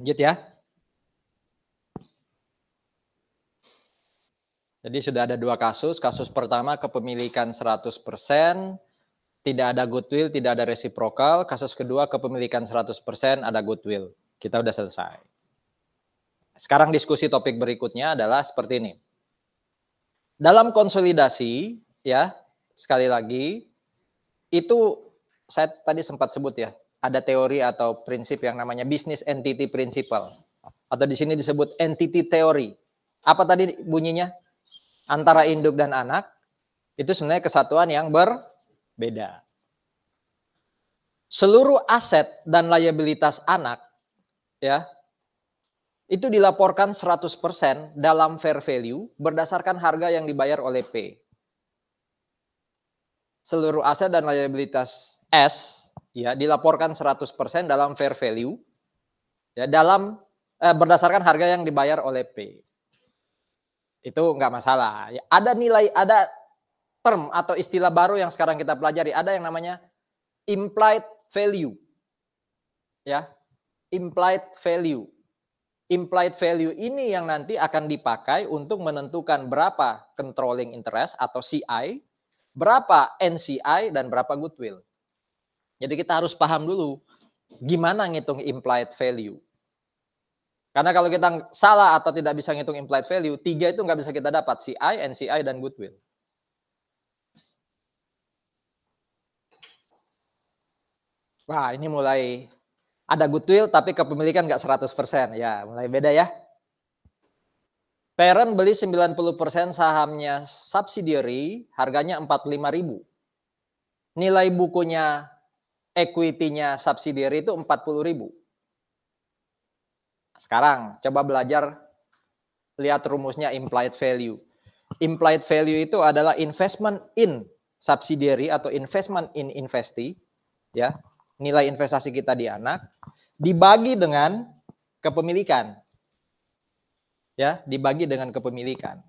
Lanjut ya. Jadi sudah ada dua kasus. Kasus pertama kepemilikan 100%, tidak ada goodwill, tidak ada reciprocal. Kasus kedua kepemilikan 100% ada goodwill. Kita udah selesai. Sekarang diskusi topik berikutnya adalah seperti ini. Dalam konsolidasi, ya, sekali lagi, itu saya tadi sempat sebut ya, ada teori atau prinsip yang namanya business entity principle. Atau di sini disebut entity theory. Apa tadi bunyinya? Antara induk dan anak, itu sebenarnya kesatuan yang berbeda. Seluruh aset dan liabilitas anak, ya, itu dilaporkan 100% dalam fair value berdasarkan harga yang dibayar oleh P. Seluruh aset dan liabilitas S, ya, dilaporkan 100% dalam fair value, ya, dalam berdasarkan harga yang dibayar oleh P. Itu nggak masalah. Ada nilai, ada term atau istilah baru yang sekarang kita pelajari. Ada yang namanya implied value. Ya, implied value. Implied value ini yang nanti akan dipakai untuk menentukan berapa controlling interest atau CI, berapa NCI, dan berapa goodwill. Jadi kita harus paham dulu gimana ngitung implied value. Karena kalau kita salah atau tidak bisa ngitung implied value, 3 itu nggak bisa kita dapat, CI, NCI, dan goodwill. Wah, ini mulai ada goodwill tapi kepemilikan nggak 100%. Ya, mulai beda ya. Parent beli 90% sahamnya subsidiary, harganya 45.000. Nilai bukunya equity-nya subsidiary itu 40.000. Sekarang coba belajar lihat rumusnya implied value. Implied value itu adalah investment in subsidiary atau investment in investee, ya, nilai investasi kita di anak dibagi dengan kepemilikan, ya, dibagi dengan kepemilikan.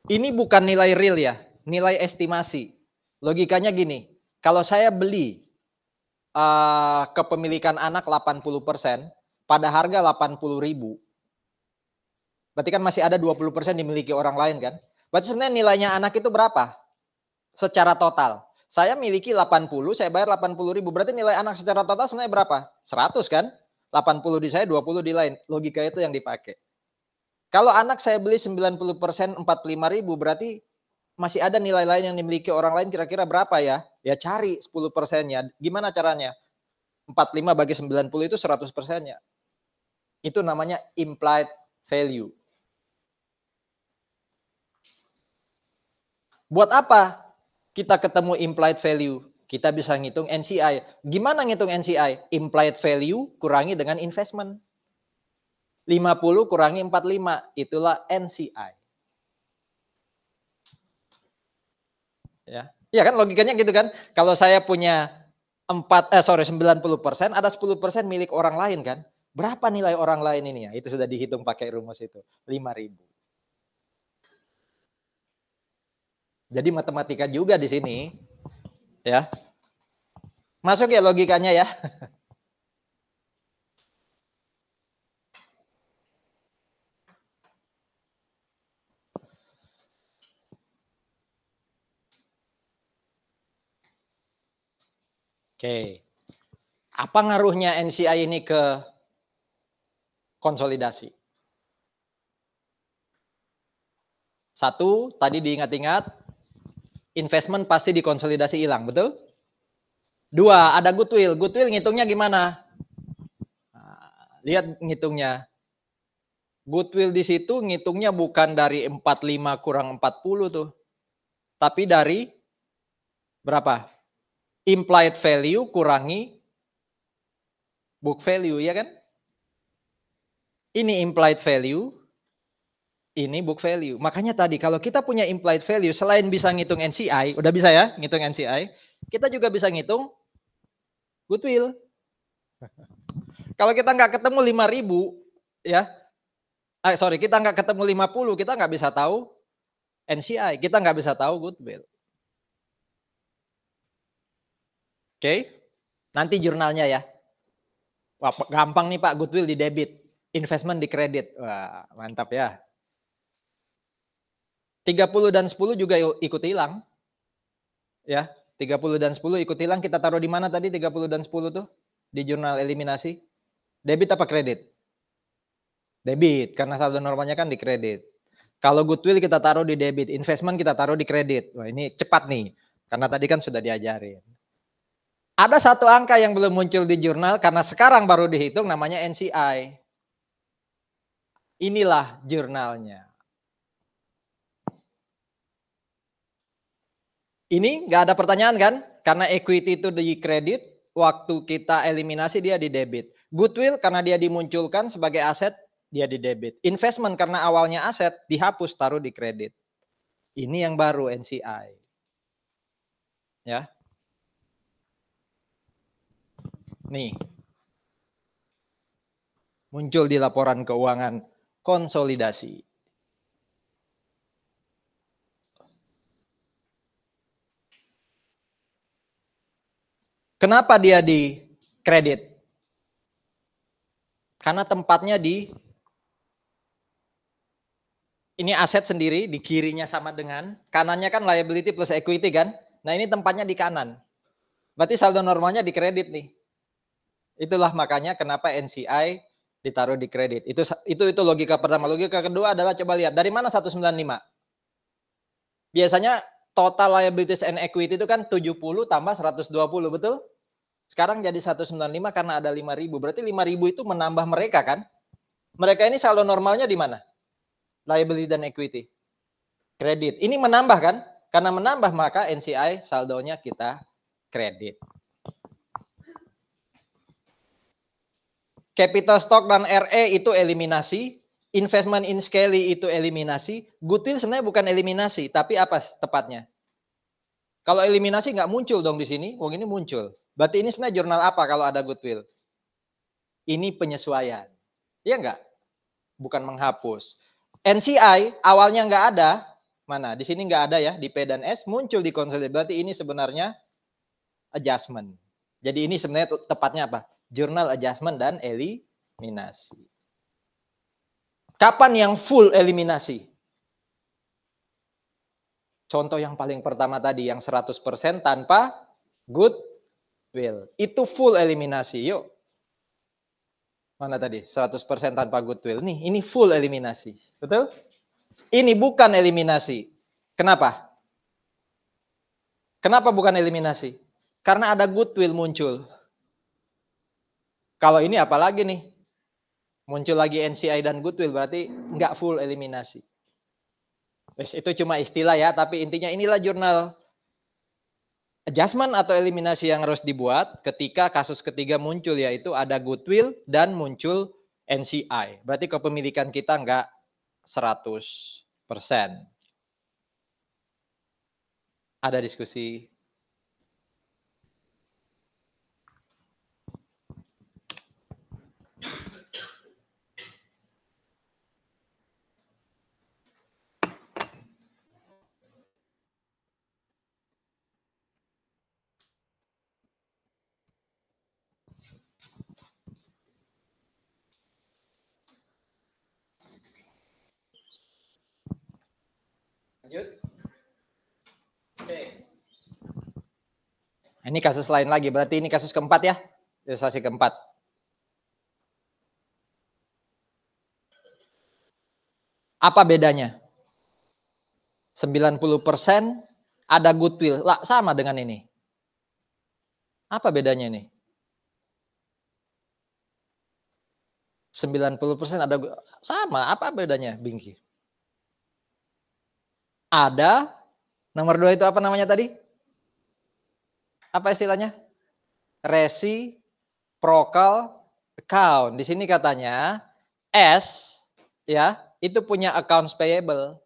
Ini bukan nilai real ya, nilai estimasi. Logikanya gini, kalau saya beli kepemilikan anak 80% pada harga 80.000, berarti kan masih ada 20% dimiliki orang lain kan? Berarti sebenarnya nilainya anak itu berapa? Secara total. Saya miliki 80, saya bayar 80.000, berarti nilai anak secara total sebenarnya berapa? 100 kan? 80 di saya, 20 di lain. Logika itu yang dipakai. Kalau anak saya beli 90% 45.000, berarti masih ada nilai lain yang dimiliki orang lain, kira-kira berapa ya? Ya cari 10%-nya. Gimana caranya? 45 bagi 90 itu 100%-nya. Itu namanya implied value. Buat apa kita ketemu implied value? Kita bisa ngitung NCI. Gimana ngitung NCI? Implied value kurangi dengan investment. 50 kurangi 45, itulah NCI. Ya. Iya kan logikanya gitu kan? Kalau saya punya 90%, ada 10% milik orang lain kan? Berapa nilai orang lain ini ya? Itu sudah dihitung pakai rumus itu, 5.000. Jadi matematika juga di sini. Ya. Masuk ya logikanya ya? Oke. Apa ngaruhnya NCI ini ke konsolidasi? Satu, tadi diingat-ingat, investment pasti dikonsolidasi hilang, betul? 2, ada goodwill. Goodwill ngitungnya gimana? Nah, lihat ngitungnya. Goodwill di situ ngitungnya bukan dari 45 kurang 40 tuh. Tapi dari berapa? Implied value kurangi book value, ya kan? Ini implied value, ini book value. Makanya tadi kalau kita punya implied value, selain bisa ngitung NCI, udah bisa ya ngitung NCI, kita juga bisa ngitung goodwill. Kalau kita nggak ketemu 5.000, ya, kita nggak ketemu 50, kita nggak bisa tahu NCI, kita nggak bisa tahu goodwill. Oke, nanti jurnalnya ya. Wah, gampang nih Pak, goodwill di debit, investment di kredit. Wah, mantap ya. 30 dan 10 juga ikut hilang. Ya, 30 dan 10 ikut hilang. Kita taruh di mana tadi 30 dan 10 tuh? Di jurnal eliminasi. Debit apa kredit? Debit, karena saldo normalnya kan di kredit. Kalau goodwill kita taruh di debit, investment kita taruh di kredit. Wah, ini cepat nih, karena tadi kan sudah diajarin. Ada satu angka yang belum muncul di jurnal karena sekarang baru dihitung, namanya NCI. Inilah jurnalnya. Ini nggak ada pertanyaan kan? Karena equity itu di kredit, waktu kita eliminasi dia di debit. Goodwill karena dia dimunculkan sebagai aset, dia di debit. Investment karena awalnya aset, dihapus taruh di kredit. Ini yang baru NCI. Ya. Nih. Muncul di laporan keuangan konsolidasi. Kenapa dia di kredit? Karena tempatnya di ini aset sendiri, di kirinya sama dengan, kanannya kan liability plus equity kan. Nah ini tempatnya di kanan. Berarti saldo normalnya di kredit nih. Itulah makanya kenapa NCI ditaruh di kredit. Itu logika pertama. Logika kedua adalah coba lihat dari mana 195. Biasanya total liabilities and equity itu kan 70 tambah 120, betul? Sekarang jadi 195 karena ada 5.000. Berarti 5.000 itu menambah mereka kan? Mereka ini saldo normalnya di mana? Liability dan equity. Kredit. Ini menambah kan? Karena menambah maka NCI saldonya kita kredit. Capital stock dan RE itu eliminasi, investment in Skelly itu eliminasi, goodwill sebenarnya bukan eliminasi, tapi apa tepatnya? Kalau eliminasi nggak muncul dong di sini, ini muncul. Berarti ini sebenarnya jurnal apa kalau ada goodwill? Ini penyesuaian, iya nggak? Bukan menghapus. NCI awalnya nggak ada, mana? Di sini nggak ada ya, di P dan S muncul di konsolidasi. Berarti ini sebenarnya adjustment. Jadi ini sebenarnya tepatnya apa? Jurnal adjustment dan eliminasi. Kapan yang full eliminasi? Contoh yang paling pertama tadi, yang 100% tanpa goodwill. Itu full eliminasi, yuk. Mana tadi? 100% tanpa goodwill. Nih, ini full eliminasi. Betul? Ini bukan eliminasi. Kenapa? Kenapa bukan eliminasi? Karena ada goodwill muncul. Kalau ini apalagi nih? Muncul lagi NCI dan goodwill, berarti nggak full eliminasi. Itu cuma istilah ya, tapi intinya inilah jurnal adjustment atau eliminasi yang harus dibuat ketika kasus ketiga muncul, yaitu ada goodwill dan muncul NCI. Berarti kepemilikan kita nggak 100%. Ada diskusi? Lanjut. Oke. Ini kasus lain lagi, berarti ini kasus keempat ya. Ilustrasi keempat. Apa bedanya? 90% ada goodwill. Lah, sama dengan ini. Apa bedanya ini? 90% ada sama, apa bedanya, Bingki? Ada nomor 2 itu apa namanya tadi? Apa istilahnya? Reciprocal account. Di sini katanya S ya, itu punya accounts payable.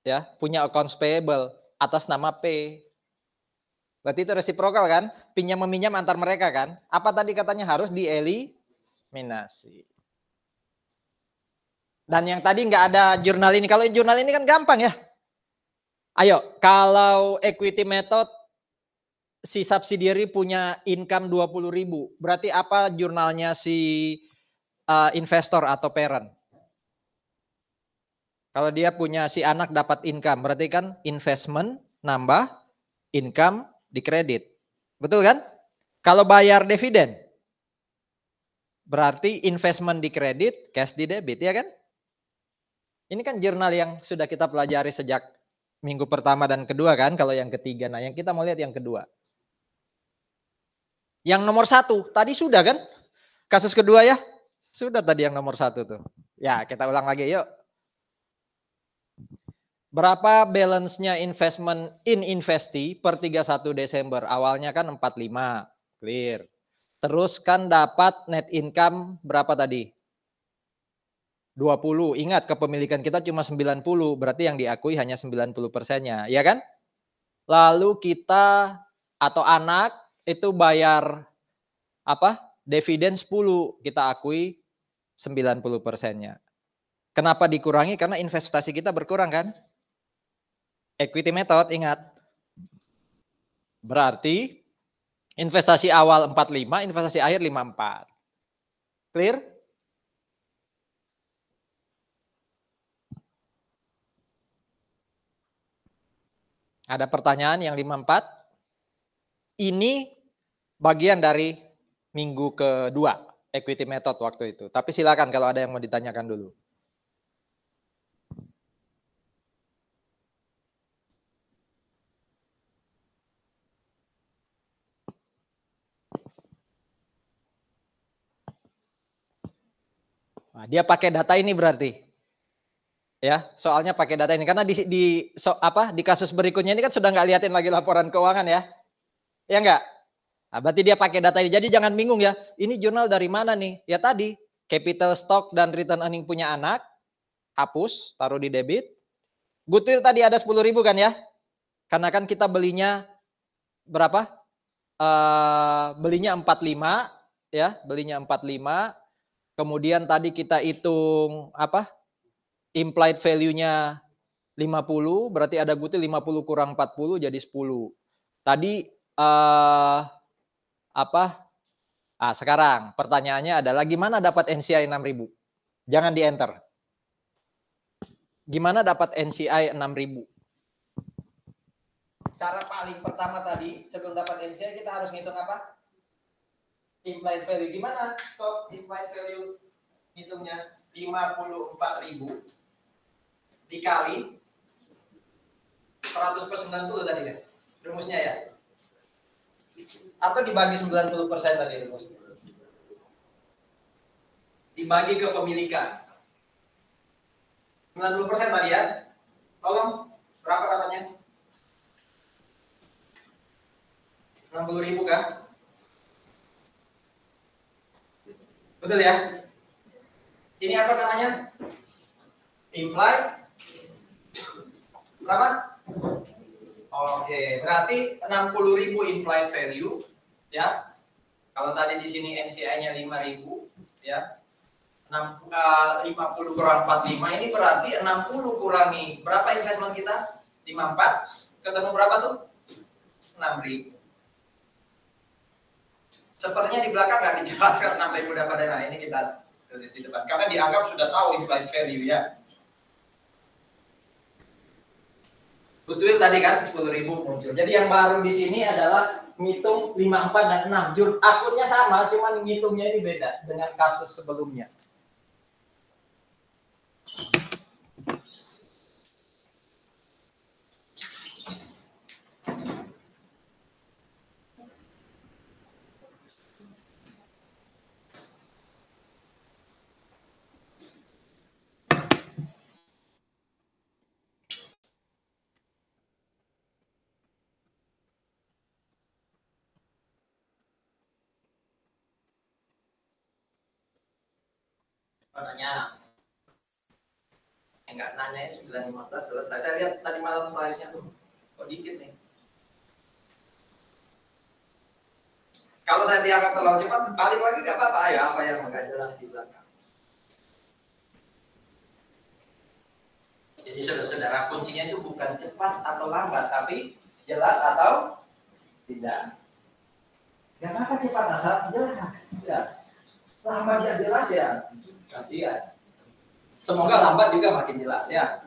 Ya, punya accounts payable atas nama P. Berarti itu reciprocal kan? Pinjam meminjam antar mereka kan? Apa tadi katanya harus dieliminasi. Dan yang tadi nggak ada jurnal ini. Kalau jurnal ini kan gampang ya. Ayo, kalau equity method si subsidiary punya income 20.000, berarti apa jurnalnya si investor atau parent? Kalau dia punya si anak dapat income, berarti kan investment nambah income di kredit. Betul kan? Kalau bayar dividen, berarti investment di kredit, cash di debit, ya kan? Ini kan jurnal yang sudah kita pelajari sejak minggu pertama dan kedua kan, kalau yang ketiga. Nah, yang kita mau lihat yang kedua. Yang nomor 1, tadi sudah kan? Kasus kedua ya? Sudah tadi yang nomor 1 tuh. Ya, kita ulang lagi yuk. Berapa balance-nya investment in investee per 31 Desember? Awalnya kan 45, clear. Terus kan dapat net income berapa tadi? 20. Ingat kepemilikan kita cuma 90, berarti yang diakui hanya 90%-nya, ya kan? Lalu kita atau anak itu bayar apa? Dividen 10, kita akui 90%-nya. Kenapa dikurangi? Karena investasi kita berkurang kan? Equity method, ingat. Berarti investasi awal 45, investasi akhir 54. Clear? Ada pertanyaan yang 54? Ini bagian dari minggu kedua equity method waktu itu. Tapi silakan kalau ada yang mau ditanyakan dulu. Nah, dia pakai data ini berarti. Ya, soalnya pakai data ini karena di kasus berikutnya ini kan sudah nggak liatin lagi laporan keuangan ya. Ya enggak? Nah, berarti dia pakai data ini. Jadi jangan bingung ya. Ini jurnal dari mana nih? Ya tadi, capital stock dan return earning punya anak, hapus, taruh di debit. Goodwill tadi ada 10.000 kan ya? Karena kan kita belinya berapa? Belinya 45 ya, belinya 45. Kemudian tadi kita hitung apa? Implied value-nya 50, berarti ada goodwill 50 kurang 40 jadi 10. Tadi sekarang pertanyaannya adalah gimana dapat NCI 6.000? Jangan di enter. Gimana dapat NCI 6.000? Cara paling pertama tadi sebelum dapat NCI kita harus ngitung apa? Implied value. Gimana sob implied value hitungnya? 54.000 dikali 100% tadi ya rumusnya ya, atau dibagi 90% tadi rumusnya, dibagi kepemilikan 90% tadi ya. Tolong berapa rasanya? 60.000 kah? Betul ya? Ini apa namanya? Implied berapa? Oke, berarti 60.000 implied value ya. Kalau tadi di sini NCI-nya 5.000 ya. 50 kurang 45 ini berarti 60 kurangi berapa investment kita? 54. Ketemu berapa tuh? 6.000. Sepertinya di belakang nggak dijelaskan 6.000 dapat dana. Ini kita tulis di depan karena dianggap sudah tahu implied value ya. Goodwill tadi kan 10.000 muncul. Jadi yang baru di sini adalah ngitung 54 dan 6. Akunnya sama, cuman ngitungnya ini beda dengan kasus sebelumnya. Nanya. Enggak nanya 9.15 selesai. Saya lihat tadi malam slide-nya tuh. Kok dikit nih. Kalau saya dianggap terlalu cepat, balik lagi nggak apa-apa. Ayo, apa yang nggak jelas di belakang. Jadi saudara-saudara, kuncinya itu bukan cepat atau lambat, tapi jelas atau tidak. Gak apa-apa cepat asal jelas. Ya. Lambat ya jelas ya, kasihan. Semoga lambat juga makin jelas ya.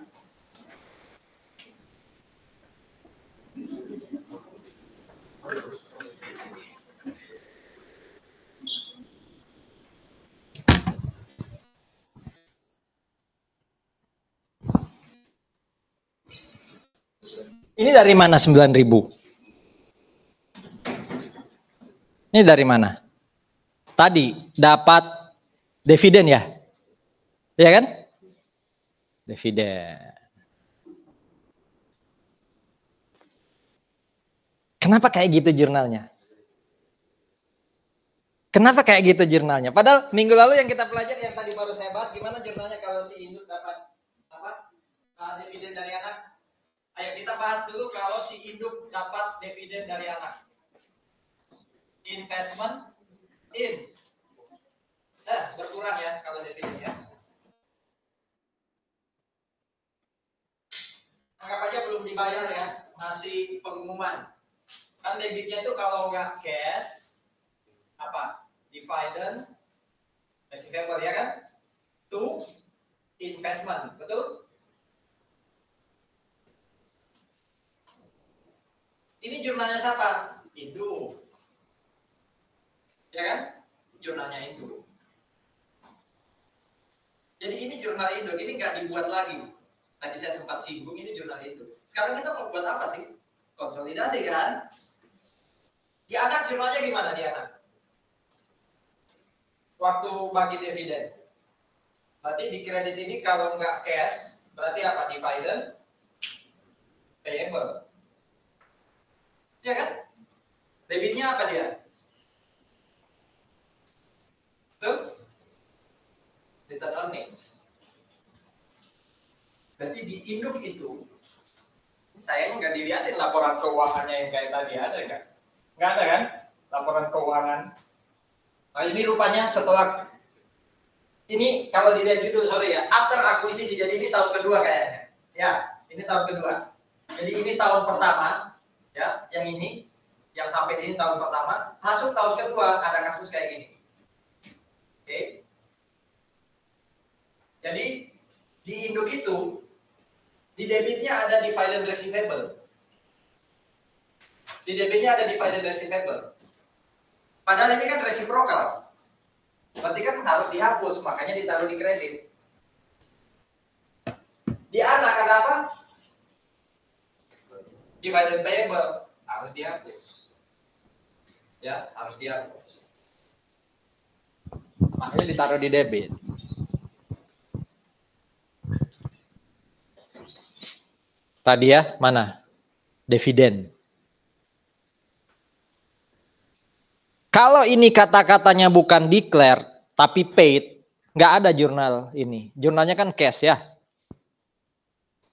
Ini dari mana 9.000? Ini dari mana? Tadi dapat dividen ya? Iya kan? Dividen. Kenapa kayak gitu jurnalnya? Kenapa kayak gitu jurnalnya? Padahal minggu lalu yang kita pelajari yang tadi baru saya bahas, gimana jurnalnya kalau si induk dapat apa? Dividen dari anak. Ayo kita bahas dulu kalau si induk dapat dividen dari anak. Investment in. Berkurang ya kalau dividen ya. Anggap aja belum dibayar ya, masih pengumuman. Kan debitnya itu kalau nggak cash, apa? Dividend, receivable ya kan? To investment, betul? Ini jurnalnya siapa? Induk. Ya kan? Jurnalnya Induk. Jadi ini jurnal Induk, ini nggak dibuat lagi. Tadi saya sempat singgung, ini jurnal Induk. Sekarang kita mau buat apa sih? Konsolidasi kan? Di anak jurnalnya gimana di anak? Waktu bagi dividen. Berarti di kredit ini kalau nggak cash, berarti apa? Dividend, payable. Ya kan? Debitnya apa dia? Tuh, return earnings. Berarti di induk itu, saya nggak dilihatin laporan keuangannya yang kayak tadi, ada nggak? Nggak ada kan? Laporan keuangan. Nah ini rupanya setelah, ini kalau dilihat judul, sorry ya, after akuisisi, jadi ini tahun kedua kayaknya. Ya, ini tahun kedua. Jadi ini tahun pertama, ya, yang ini, yang sampai ini tahun pertama, masuk tahun kedua ada kasus kayak gini. Oke. Jadi di induk itu di debitnya ada dividend receivable. Di debitnya ada dividend receivable. Padahal ini kan reciprocal. Berarti kan harus dihapus, makanya ditaruh di kredit. Di anak ada apa? Dividend payable, harus dihapus. Ya, harus dihapus. Makanya ditaruh di debit. Tadi ya, mana? Dividen. Kalau ini kata-katanya bukan declare, tapi paid, nggak ada jurnal ini. Jurnalnya kan cash ya.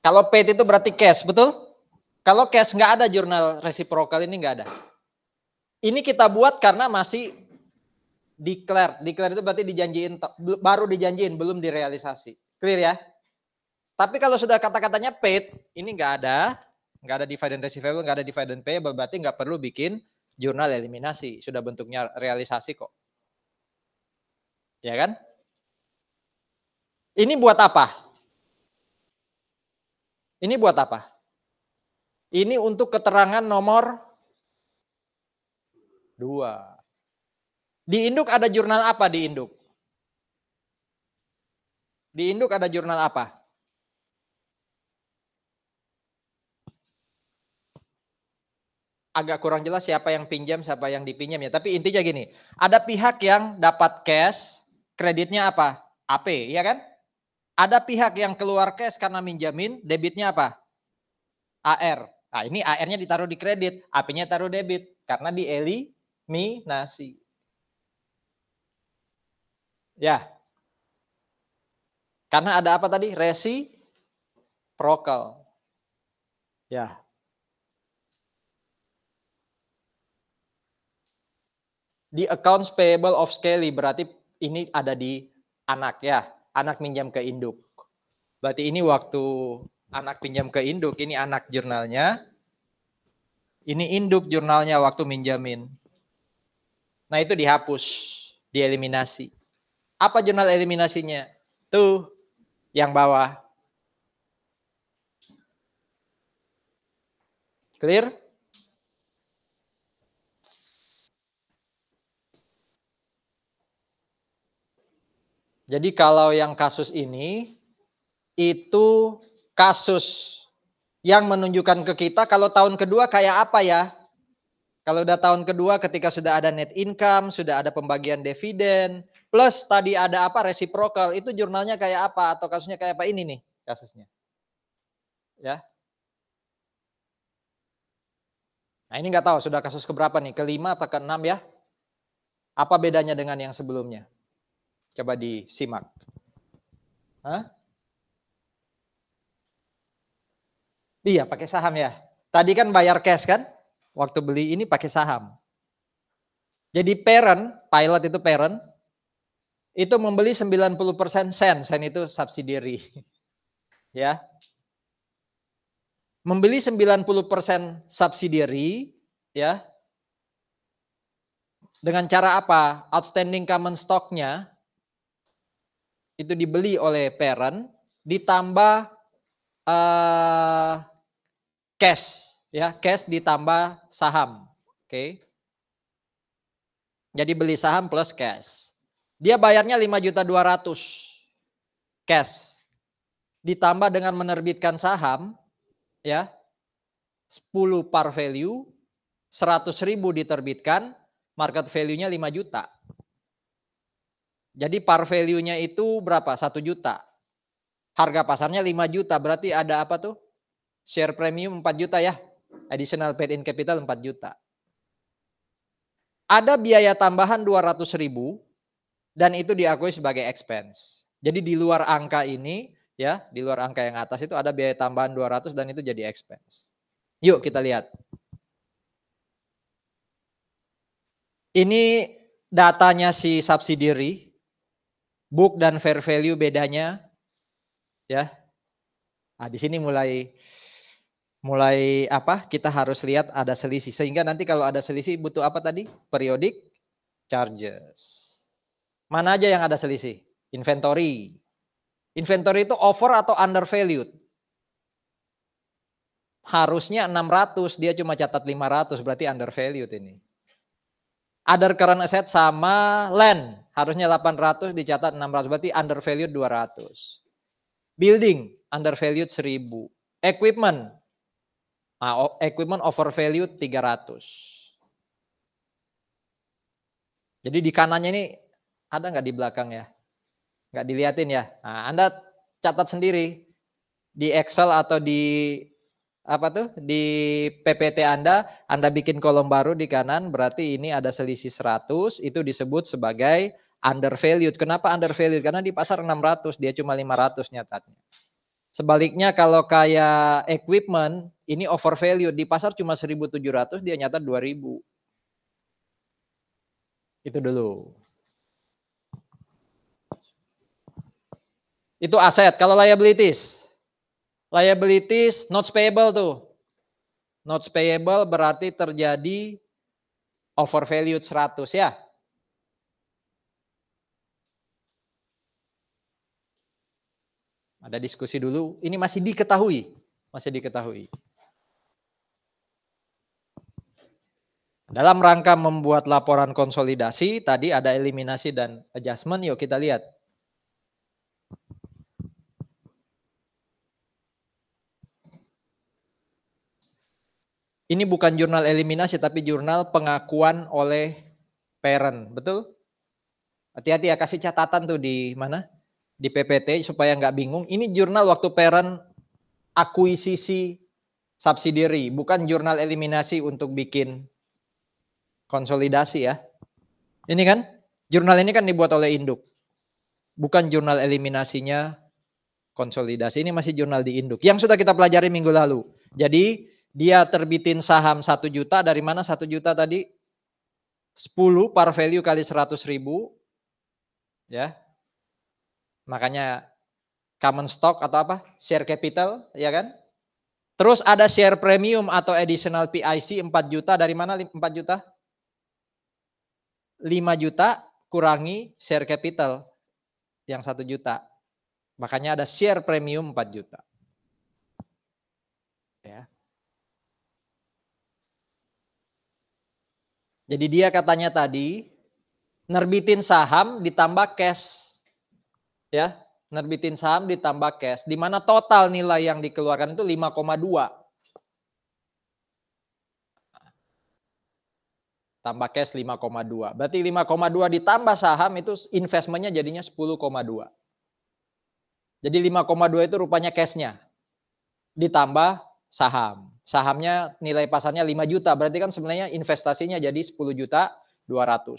Kalau paid itu berarti cash, betul? Kalau cash nggak ada jurnal reciprocal ini nggak ada. Ini kita buat karena masih declare. Declare itu berarti dijanjiin, baru dijanjiin, belum direalisasi. Clear ya? Tapi kalau sudah kata-katanya paid, ini nggak ada dividend receivable, nggak ada dividend payable, berarti nggak perlu bikin jurnal eliminasi. Sudah bentuknya realisasi kok. Ya kan? Ini buat apa? Ini buat apa? Ini untuk keterangan nomor 2. Di induk ada jurnal apa di induk? Di induk ada jurnal apa? Agak kurang jelas siapa yang pinjam, siapa yang dipinjam ya. Tapi intinya gini, ada pihak yang dapat cash, kreditnya apa? AP, ya kan? Ada pihak yang keluar cash karena minjamin, debitnya apa? AR. Nah ini AR-nya ditaruh di kredit, AP-nya taruh debit. Karena dieliminasi. Ya. Karena ada apa tadi? Reciprocal. Ya. Di accounts payable of Skelly berarti ini ada di anak ya. Anak minjam ke induk. Berarti ini waktu anak pinjam ke induk, ini anak jurnalnya. Ini induk jurnalnya waktu minjamin. Nah itu dihapus, dieliminasi. Apa jurnal eliminasinya? Tuh, yang bawah. Clear? Jadi kalau yang kasus ini, itu kasus yang menunjukkan ke kita kalau tahun kedua kayak apa ya? Kalau udah tahun kedua ketika sudah ada net income, sudah ada pembagian dividen, plus tadi ada apa reciprocal, itu jurnalnya kayak apa atau kasusnya kayak apa, ini nih kasusnya. Ya. Nah ini nggak tahu sudah kasus keberapa nih, kelima atau keenam ya? Apa bedanya dengan yang sebelumnya? Coba disimak. Hah? Iya pakai saham ya. Tadi kan bayar cash kan? Waktu beli ini pakai saham. Jadi parent, pilot itu parent, itu membeli 90% sen itu subsidiary. Ya. Membeli 90% subsidiary, ya. Dengan cara apa? Outstanding common stock-nya itu dibeli oleh parent ditambah cash, ya, cash ditambah saham. Oke. Jadi beli saham plus cash. Dia bayarnya 5.200.000 cash. Ditambah dengan menerbitkan saham, ya, 10 par value, 100.000 diterbitkan, market value-nya 5 juta. Jadi par value-nya itu berapa? 1 juta. Harga pasarnya 5 juta, berarti ada apa tuh? Share premium 4 juta ya. Additional paid in capital 4 juta. Ada biaya tambahan 200.000 dan itu diakui sebagai expense. Jadi di luar angka ini, ya, di luar angka yang atas itu ada biaya tambahan 200 dan itu jadi expense. Yuk kita lihat. Ini datanya si subsidiary, book dan fair value bedanya, ya. Nah, di sini mulai apa? Kita harus lihat ada selisih. Sehingga nanti kalau ada selisih butuh apa tadi? Periodic charges. Mana aja yang ada selisih? Inventory. Inventory itu over atau undervalued? Harusnya 600, dia cuma catat 500, berarti undervalued ini. Other current asset sama land, harusnya 800 dicatat 600, berarti undervalued 200. Building, undervalued 1000. Equipment, equipment overvalued 300. Jadi di kanannya ini ada nggak di belakang ya? Nggak dilihatin ya? Nah, Anda catat sendiri di Excel atau di apa tuh di PPT Anda bikin kolom baru di kanan, berarti ini ada selisih 100, itu disebut sebagai undervalued. Kenapa undervalued? Karena di pasar 600, dia cuma 500 nyatatnya. Sebaliknya kalau kayak equipment, ini overvalued, di pasar cuma 1.700, dia nyatat 2.000. Itu dulu. Itu aset. Kalau liabilities? Liabilities, notes payable tuh. Notes payable berarti terjadi overvalued 100 ya. Ada diskusi dulu, ini masih diketahui. Masih diketahui. Dalam rangka membuat laporan konsolidasi, tadi ada eliminasi dan adjustment, yuk kita lihat. Ini bukan jurnal eliminasi, tapi jurnal pengakuan oleh parent, betul? Hati-hati ya, kasih catatan tuh di mana? Di PPT supaya nggak bingung. Ini jurnal waktu parent akuisisi subsidiary, bukan jurnal eliminasi untuk bikin konsolidasi ya. Ini kan, jurnal ini kan dibuat oleh induk. Bukan jurnal eliminasinya konsolidasi. Ini masih jurnal di induk. Yang sudah kita pelajari minggu lalu. Jadi dia terbitin saham 1 juta. Dari mana 1 juta tadi? 10 par value kali 100.000. Ya. Makanya common stock atau apa? Share capital, ya kan? Terus ada share premium atau additional PIC 4 juta. Dari mana 4 juta? 5 juta kurangi share capital yang 1 juta. Makanya ada share premium 4 juta. Ya. Jadi dia katanya tadi nerbitin saham ditambah cash. Ya, nerbitin saham ditambah cash. Di mana total nilai yang dikeluarkan itu 5,2. Tambah cash 5,2. Berarti 5,2 ditambah saham itu investmentnya jadinya 10,2. Jadi 5,2 itu rupanya cashnya. Ditambah saham. Sahamnya nilai pasarnya 5 juta. Berarti kan sebenarnya investasinya jadi 10 juta 200.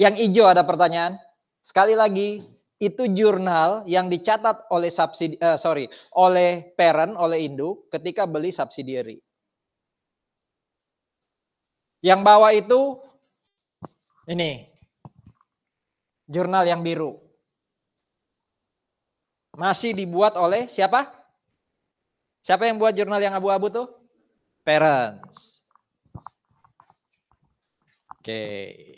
Yang hijau ada pertanyaan? Sekali lagi, itu jurnal yang dicatat oleh oleh parent, oleh induk ketika beli subsidiary. Yang bawah itu ini. Jurnal yang biru. Masih dibuat oleh siapa? Siapa yang buat jurnal yang abu-abu tuh? Parents. Oke.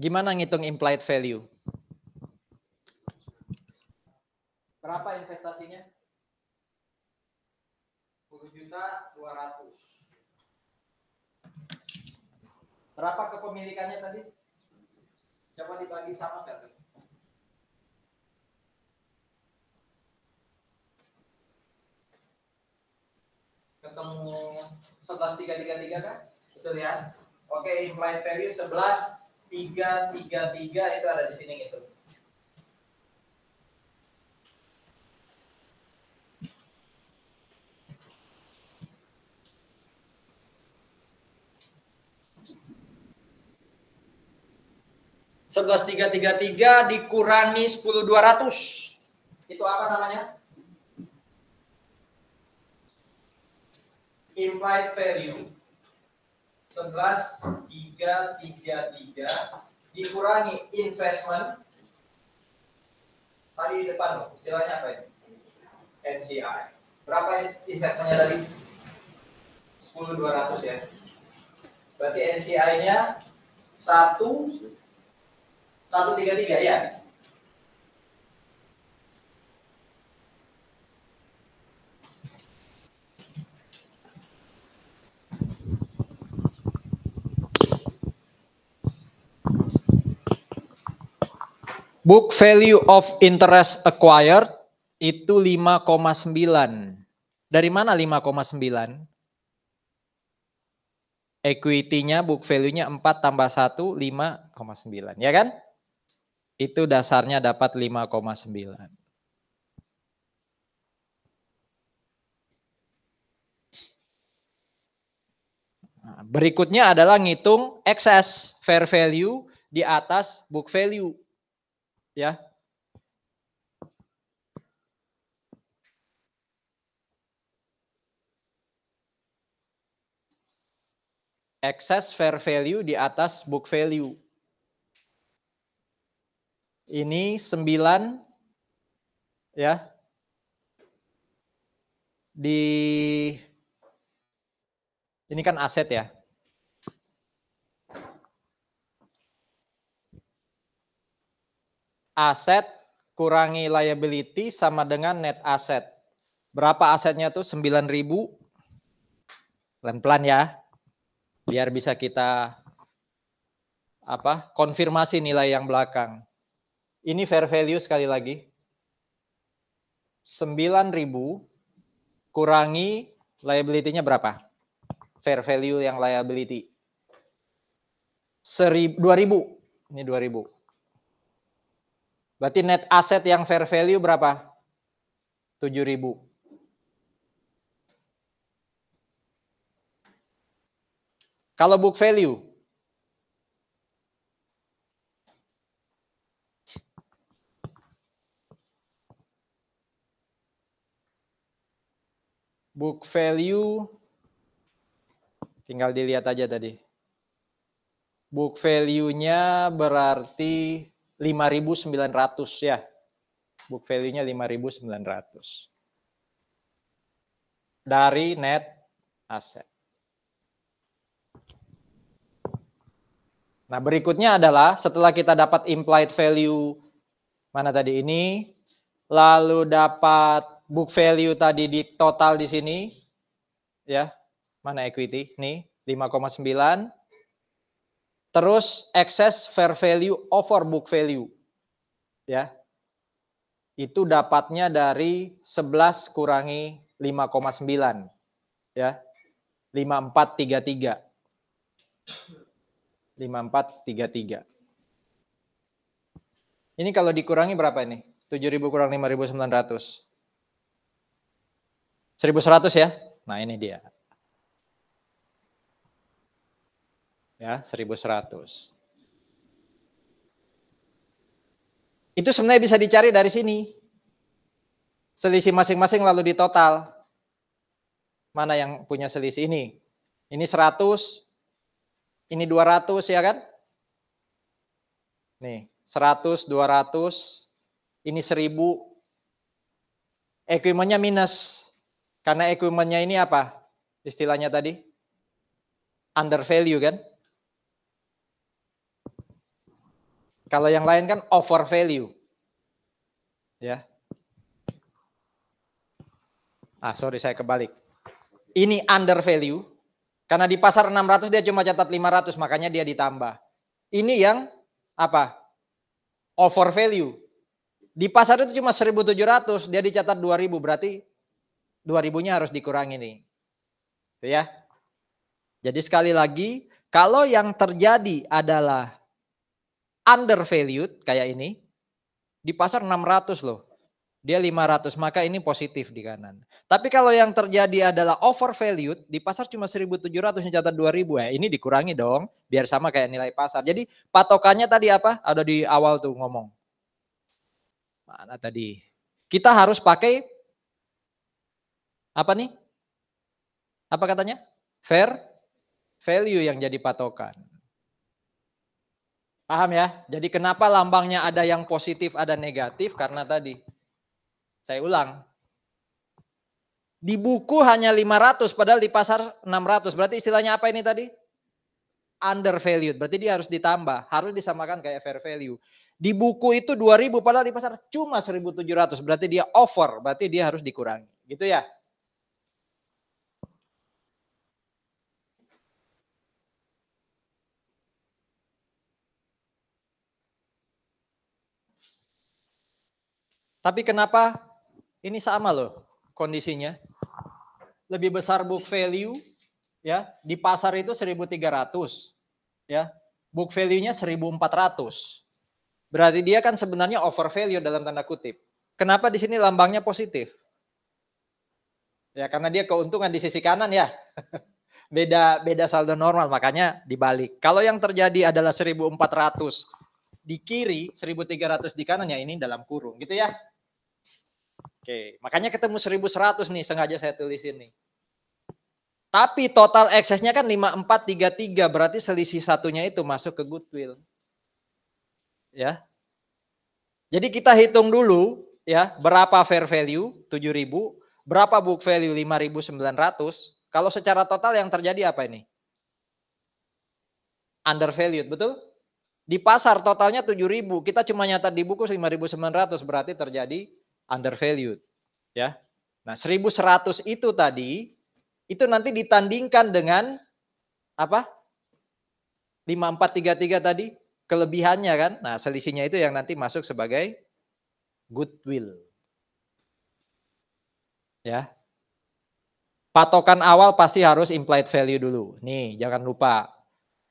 Gimana ngitung implied value? Berapa investasinya? 10 juta 200. Berapa kepemilikannya tadi? Coba dibagi sama kan? Ketemu 11,333 kan? Betul ya? Oke, implied value 11,333 itu ada di sini gitu. (11,333) dikurangi 10,200. Itu apa namanya? Implied value 11,333 dikurangi investment. Tadi di depan loh, istilahnya apa ini? NCI. Berapa investmentnya tadi? 10,200 ya. Berarti NCI-nya 1,133 ya. Book value of interest acquired itu 5,9. Dari mana 5,9? Equity-nya, book value-nya 4 tambah 1, 5,9. Ya kan? Itu dasarnya dapat 5,9. Nah, berikutnya adalah ngitung excess fair value di atas book value. Ya. Excess fair value di atas book value. Ini 9 ya. Ini kan aset ya. Aset kurangi liability sama dengan net asset. Berapa asetnya tuh? 9.000. Pelan-pelan ya. Biar bisa kita konfirmasi nilai yang belakang. Ini fair value sekali lagi. 9.000 kurangi liability-nya berapa? Fair value yang liability. 2.000. Ini 2.000. Berarti net asset yang fair value berapa? 7.000. Kalau book value, tinggal dilihat aja tadi. Book value-nya berarti 5.900 ya. Book value-nya 5.900. Dari net asset. Nah, berikutnya adalah setelah kita dapat implied value mana tadi ini, lalu dapat book value tadi di total di sini, ya, mana equity? Nih, 5,9. Terus excess fair value over book value, ya, itu dapatnya dari 11 kurangi 5,9, ya, 5433. 5433. Ini kalau dikurangi berapa ini? 7.000 kurang 5.900. 1.100 ya. Nah, ini dia. Ya, 1.100. Itu sebenarnya bisa dicari dari sini. Selisih masing-masing lalu di total. Mana yang punya selisih ini? Ini 100, ini 200 ya kan? Nih, 100, 200, ini 1.000. Equivalentnya minus. Karena equivalentnya ini apa? Istilahnya tadi? Under value kan? Kalau yang lain kan over value. Ya. Sorry saya kebalik. Ini under value. Karena di pasar 600 dia cuma catat 500, makanya dia ditambah. Ini yang apa? Over value. Di pasar itu cuma 1.700, dia dicatat 2.000, berarti 2.000-nya harus dikurangi nih. Itu ya. Jadi sekali lagi, kalau yang terjadi adalah undervalued kayak ini, di pasar 600 loh. Dia 500, maka ini positif di kanan. Tapi kalau yang terjadi adalah overvalued, di pasar cuma 1.700 yang catat 2.000, ya ini dikurangi dong, biar sama kayak nilai pasar. Jadi patokannya tadi apa? Ada di awal tuh ngomong. Mana tadi? Kita harus pakai apa nih? Apa katanya? Fair value yang jadi patokan. Paham ya? Jadi kenapa lambangnya ada yang positif, ada negatif? Karena tadi, saya ulang. Di buku hanya 500, padahal di pasar 600. Berarti istilahnya apa ini tadi? Undervalued. Berarti dia harus ditambah. Harus disamakan kayak fair value. Di buku itu 2.000, padahal di pasar cuma 1.700. Berarti dia over. Berarti dia harus dikurangi. Gitu ya? Tapi kenapa ini sama loh kondisinya? Lebih besar book value, ya, di pasar itu 1.300, ya, book value-nya 1.400. Berarti dia kan sebenarnya over value dalam tanda kutip. Kenapa di sini lambangnya positif? Ya karena dia keuntungan di sisi kanan ya. beda saldo normal, makanya dibalik. Kalau yang terjadi adalah 1.400 di kiri, 1.300 di kanan, ya ini dalam kurung, gitu ya. Oke, makanya ketemu 1.100 nih, sengaja saya tulisin nih. Tapi total eksesnya kan 5433, berarti selisih satunya itu masuk ke goodwill. Ya. Jadi kita hitung dulu ya, berapa fair value 7.000, berapa book value 5.900. Kalau secara total yang terjadi apa ini? Undervalued, betul? Di pasar totalnya 7.000, kita cuma nyatat di buku 5.900, berarti terjadi undervalued, ya. Nah, 1.100 itu tadi, itu nanti ditandingkan dengan apa? 5433 tadi, kelebihannya kan. Nah, selisihnya itu yang nanti masuk sebagai goodwill. Ya. Patokan awal pasti harus implied value dulu. Nih, jangan lupa.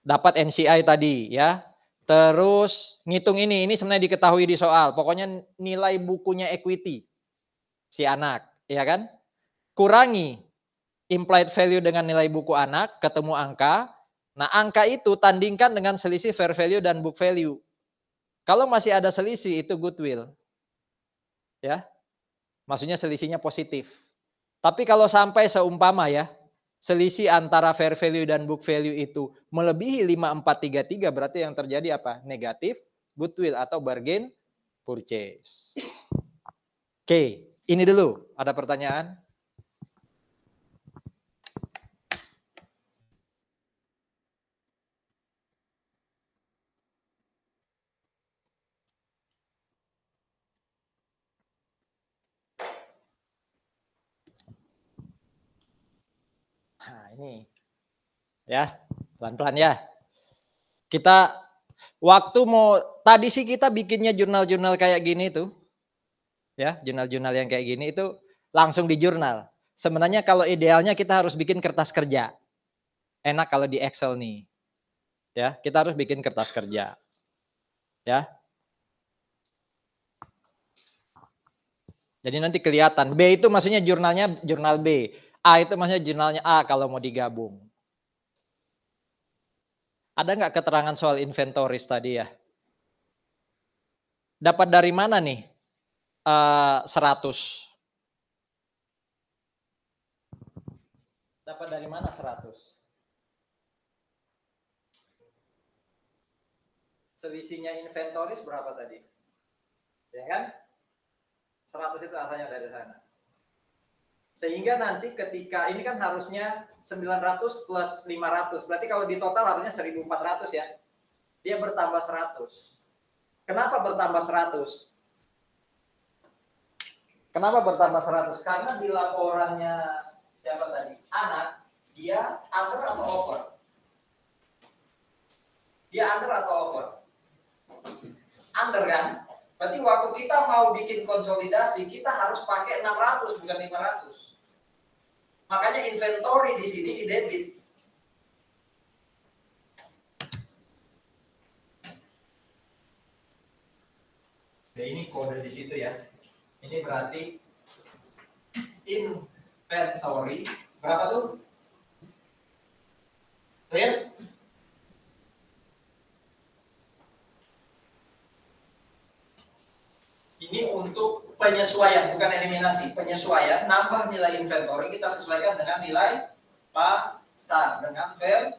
Dapat NCI tadi, ya. Terus ngitung ini sebenarnya diketahui di soal. Pokoknya nilai bukunya equity si anak, ya kan? Kurangi implied value dengan nilai buku anak, ketemu angka. Nah, angka itu tandingkan dengan selisih fair value dan book value. Kalau masih ada selisih itu goodwill. Ya. Maksudnya selisihnya positif. Tapi kalau sampai seumpama ya, selisih antara fair value dan book value itu melebihi 5433, berarti yang terjadi apa? Negatif goodwill atau bargain purchase. Oke, ini dulu. Ada pertanyaan? Nah, ini. Ya, pelan-pelan ya. Kita waktu mau tadi sih kita bikinnya jurnal-jurnal kayak gini tuh. Ya, jurnal-jurnal yang kayak gini itu langsung di jurnal. Sebenarnya kalau idealnya kita harus bikin kertas kerja. Enak kalau di Excel nih. Ya, kita harus bikin kertas kerja. Ya. Jadi nanti kelihatan. B itu maksudnya jurnalnya jurnal B. A itu maksudnya jurnalnya A kalau mau digabung. Ada nggak keterangan soal inventoris tadi ya? Dapat dari mana nih 100? Dapat dari mana 100? Selisihnya inventoris berapa tadi? Ya kan? 100 itu asalnya dari sana. Sehingga nanti ketika ini kan harusnya 900 plus 500. Berarti kalau di total harusnya 1400 ya. Dia bertambah 100. Kenapa bertambah 100? Kenapa bertambah 100? Karena di laporannya siapa tadi? Anak, dia under atau over? Dia under atau over? Under kan? Berarti waktu kita mau bikin konsolidasi, kita harus pakai 600 bukan 500. Makanya inventory di sini di debit. Nah, ini kode di situ ya. Ini berarti inventory berapa tuh? Clear? Ini untuk penyesuaian, bukan eliminasi. Penyesuaian, nambah nilai inventory, kita sesuaikan dengan nilai pasar, dengan fair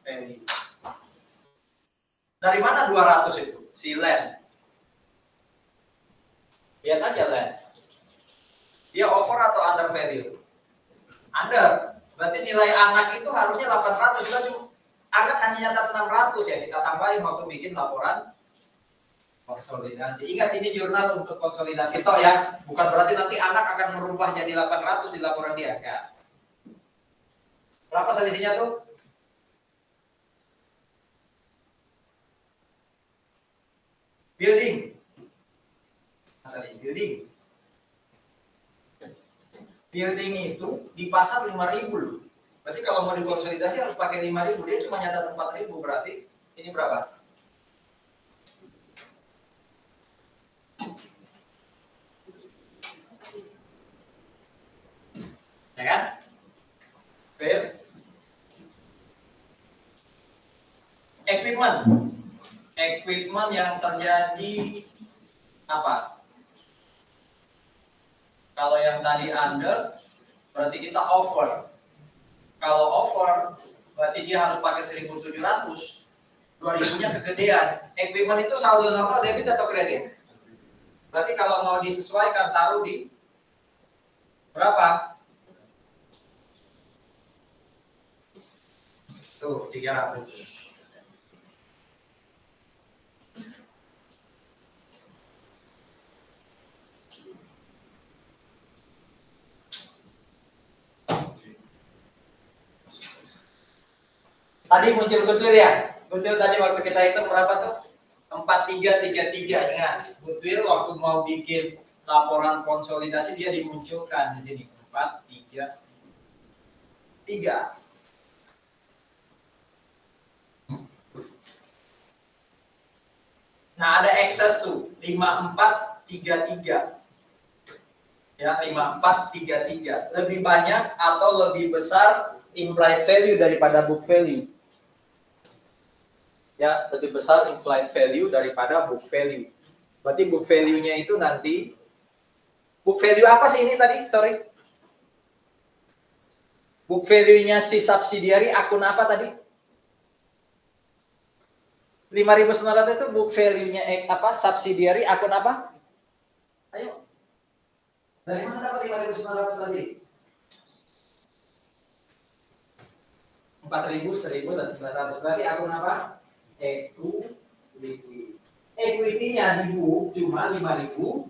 value. Dari mana 200 itu? Si land. Lihat aja land. Dia over atau under value? Under. Berarti nilai anak itu harusnya 800. Kita cuma anak hanya nyatat 600 ya. Kita tambahin waktu bikin laporan konsolidasi. Ingat ini jurnal untuk konsolidasi toh ya. Bukan berarti nanti anak akan merubah jadi 800 di laporan dia. Ya. Berapa selisihnya tuh? Building. Building. Building itu di pasar 5.000 loh. Berarti kalau mau dikonsolidasi harus pakai 5.000. Dia cuma nyatat 4.000 berarti ini berapa? Ya kan? Fair. Equipment. Equipment yang terjadi apa? Kalau yang tadi under, berarti kita over. Kalau over, berarti dia harus pakai 1.700. 2.000-nya kegedean. Equipment itu saldo normal debit atau kredit? Berarti kalau mau disesuaikan taruh di berapa? Tuh, 300. Tadi muncul goodwill ya? Goodwill tadi waktu kita hitung berapa tuh? 4333. Ingat, goodwill waktu mau bikin laporan konsolidasi dia dimunculkan di sini. 433. Nah, ada excess tuh 5433. Ya, 5433. Lebih banyak atau lebih besar implied value daripada book value? Ya, lebih besar implied value daripada book value. Berarti book value-nya itu nanti, book value apa sih ini tadi? Sorry. Book value-nya si subsidiary akun apa tadi? 5.900 itu book value-nya apa? Subsidiary akun apa? Ayo. Dari mana dapat 5.900 tadi? 4.000, 1.000, dan 900. Berarti akun apa? Equity. Equity-nya di book cuma 5.900.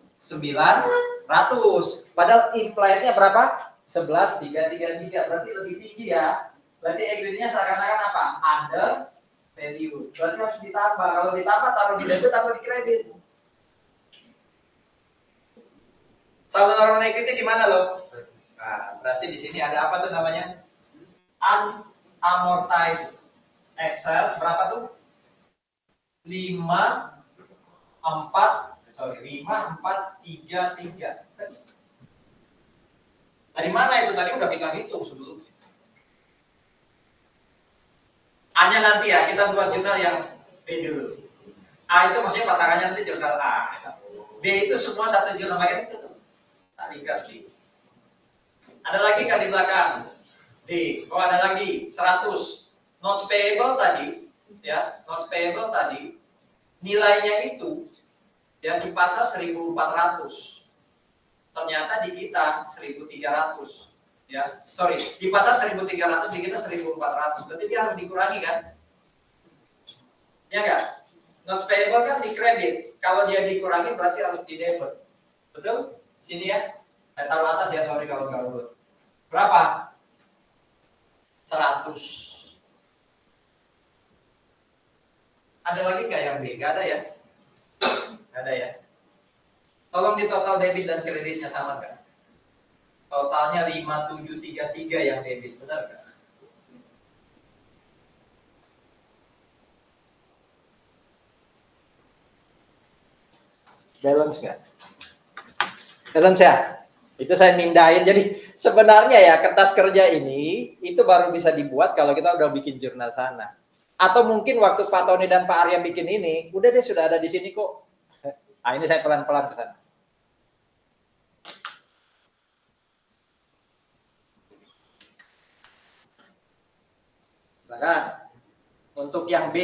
Padahal implied-nya berapa? 11.333. Berarti lebih tinggi ya. Berarti equity-nya seakan-akan apa? Under value. Berarti harus ditambah. Kalau ditambah taruh di debit atau di kredit. Saldo normal equity di mana loh? Nah, berarti di sini ada apa tuh namanya? Unamortized excess berapa tuh? 5, 4, 3. Dari mana itu? Tadi udah kita hitung sebelumnya. A-nya nanti ya, kita buat jurnal yang B dulu. A itu maksudnya pasangannya nanti jurnal A. B itu semua satu jurnal, makanya itu tuh. Tadi ganti. Ada lagi kan di belakang? D. Oh ada lagi 100. Notes payable tadi, ya, notes payable tadi nilainya itu yang di pasar 1.400. Ternyata di kita 1.300. Ya, sorry, di pasar 1.300, di kita 1.400. Berarti dia harus dikurangi kan? Ya enggak? Notes payable kan di kredit. Kalau dia dikurangi berarti harus di debit. Betul? Sini ya. Saya taruh atas ya, sorry kalau nggak urut. Berapa? 100. Ada lagi nggak yang B? Nggak ada ya? Nggak ada ya? Tolong di total debit dan kreditnya sama nggak? Totalnya 5.733 yang debit, benar nggak? Balance nggak? Balance ya? Itu saya mindahin. Jadi sebenarnya ya kertas kerja ini itu baru bisa dibuat kalau kita udah bikin jurnal sana. Atau mungkin waktu Pak Tony dan Pak Arya bikin ini, udah deh sudah ada di sini kok. Nah ini saya pelan-pelan ke sana. Nah, untuk yang B.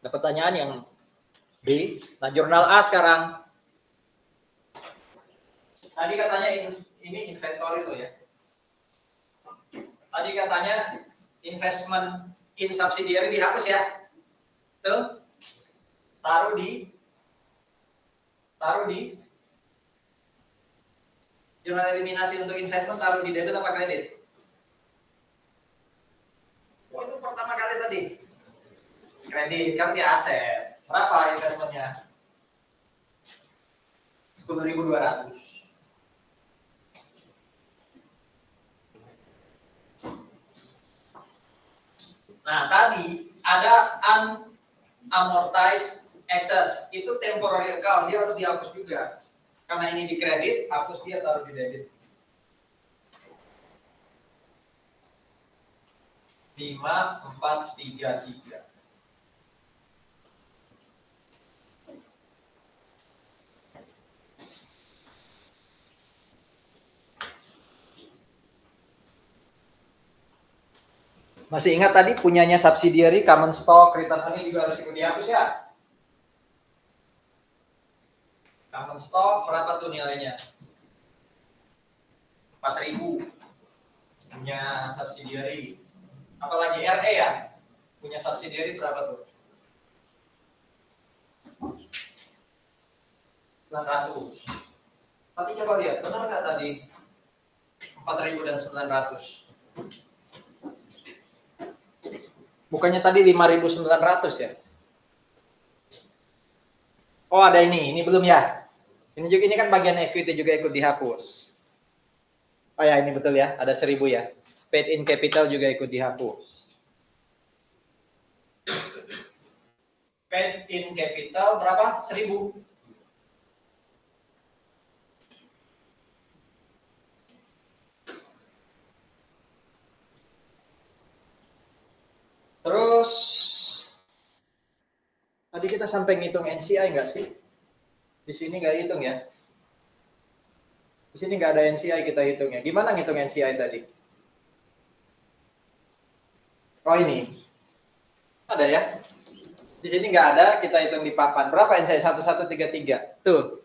Ada pertanyaan yang B. Nah, jurnal A sekarang. Tadi katanya ini inventory tuh ya. Tadi katanya investment in subsidiary dihapus ya. Tuh. Taruh di jurnal eliminasi untuk investment, taruh di debit apa kredit? Oh, itu pertama kali tadi. Kredit, kan dia aset. Berapa investmentnya? 10.200. Nah, tadi ada unamortized excess. Itu temporary account, dia harus dihapus juga. Karena ini di kredit, hapus dia taruh di debit. 5, 4, 3, 3. Masih ingat tadi punyanya subsidiary, common stock, return earning juga harus ikut dihapus ya? Common stock berapa tuh nilainya? 4.000. Punya subsidiary. Apalagi RE ya? Punya subsidiary berapa tuh? 900. Tapi coba lihat, benar nggak tadi 4.000 dan 900? Bukannya tadi 5.900 ya? Oh ada ini belum ya? Ini juga, ini kan bagian equity juga ikut dihapus. Oh ya ini betul ya, ada 1.000 ya. Paid in capital juga ikut dihapus. Paid in capital berapa? 1.000. Terus tadi kita sampai ngitung NCI nggak sih? Di sini nggak hitung ya. Di sini nggak ada NCI kita hitungnya. Gimana ngitung NCI tadi? Oh ini. Ada ya? Di sini nggak ada, kita hitung di papan. Berapa NCI? 1133. Tuh.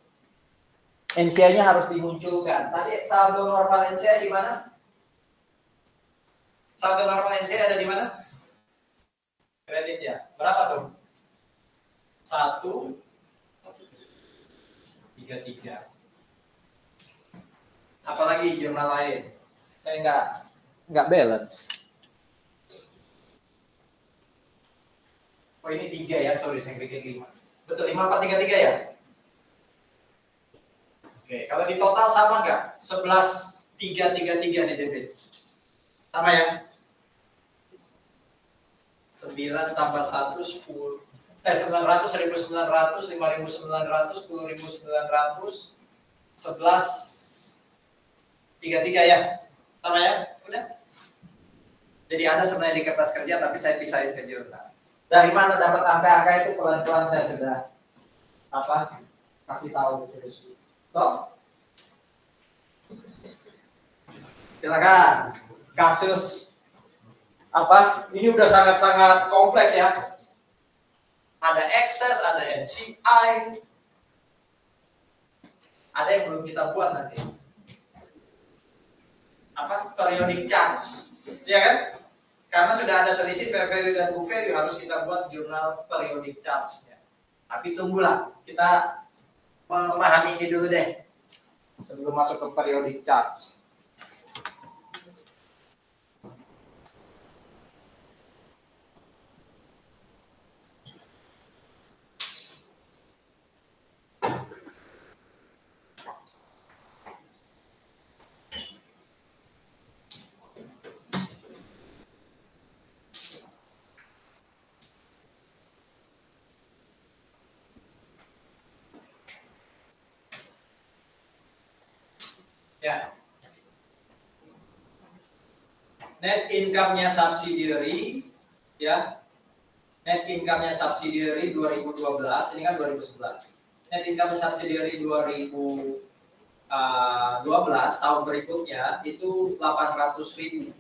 NCI-nya harus dimunculkan. Tadi saldo normal NCI di mana? Saldo normal NCI ada di mana? Kredit ya. Berapa tuh? 133. Apalagi jurnal lain? Nggak balance. Oh ini 3 ya, sorry saya bikin 5. Betul, 5433 ya? Oke, kalau di total sama nggak? 11.333 nih debit. Sama ya? 9 tambah 1, 10. 900, 1.900, 5.900, 10.900, 11.33 ya? Sama ya? Udah? Jadi Anda sebenarnya di kertas kerja, tapi saya pisahin ke jurnal. Dari mana dapat angka-angka itu pelan-pelan saya sudah kasih tahu terus. So, silakan. Kasus ini udah sangat-sangat kompleks ya. Ada excess, ada NCI, ada yang belum kita buat nanti. Periodic charge, ya kan? Karena sudah ada selisih fair value dan book value, harus kita buat jurnal periodic charge-nya. Tapi tunggulah, kita memahami ini dulu deh sebelum masuk ke periodic charge. Ya. Net income-nya subsidiary, ya. Net income-nya subsidiary 2012, ini kan 2011. Net income-nya subsidiary 2012 tahun berikutnya itu 800.000.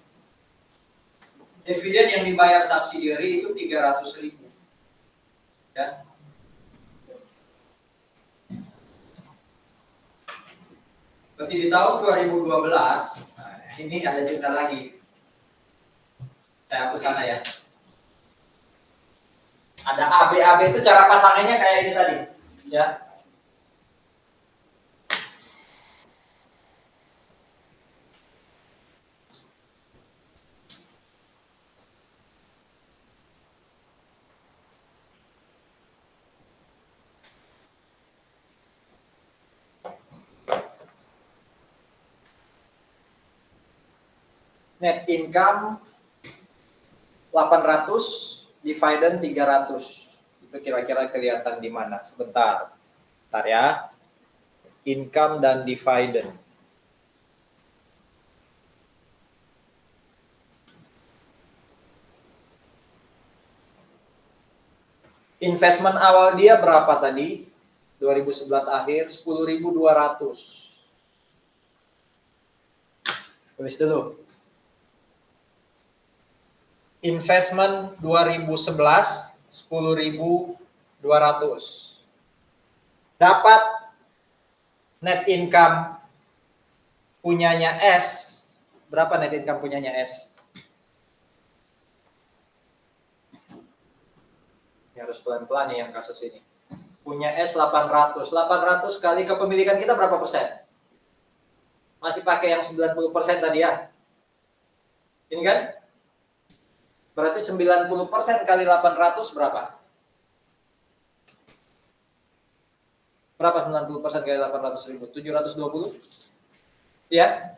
Dividen yang dibayar subsidiary itu 300.000. Ya. Berarti di tahun 2012, ini ada jurnal lagi. Saya hapus sana ya. Ada AB itu cara pasangannya kayak ini tadi, ya. Net income 800 dividen 300. Itu kira-kira kelihatan di mana? Sebentar. Bentar ya. Income dan dividen. Investment awal dia berapa tadi? 2011 akhir 10.200. Tulis dulu. Investment 2011 10.200. Dapat net income punyanya S. Berapa net income punyanya S? Ini harus pelan-pelan nih yang kasus ini. Punya S 800. 800 kali kepemilikan kita berapa persen? Masih pakai yang 90% tadi ya? Ini kan? Berarti 90% kali 800 berapa? Berapa 90% kali 800.000? 720? Ya?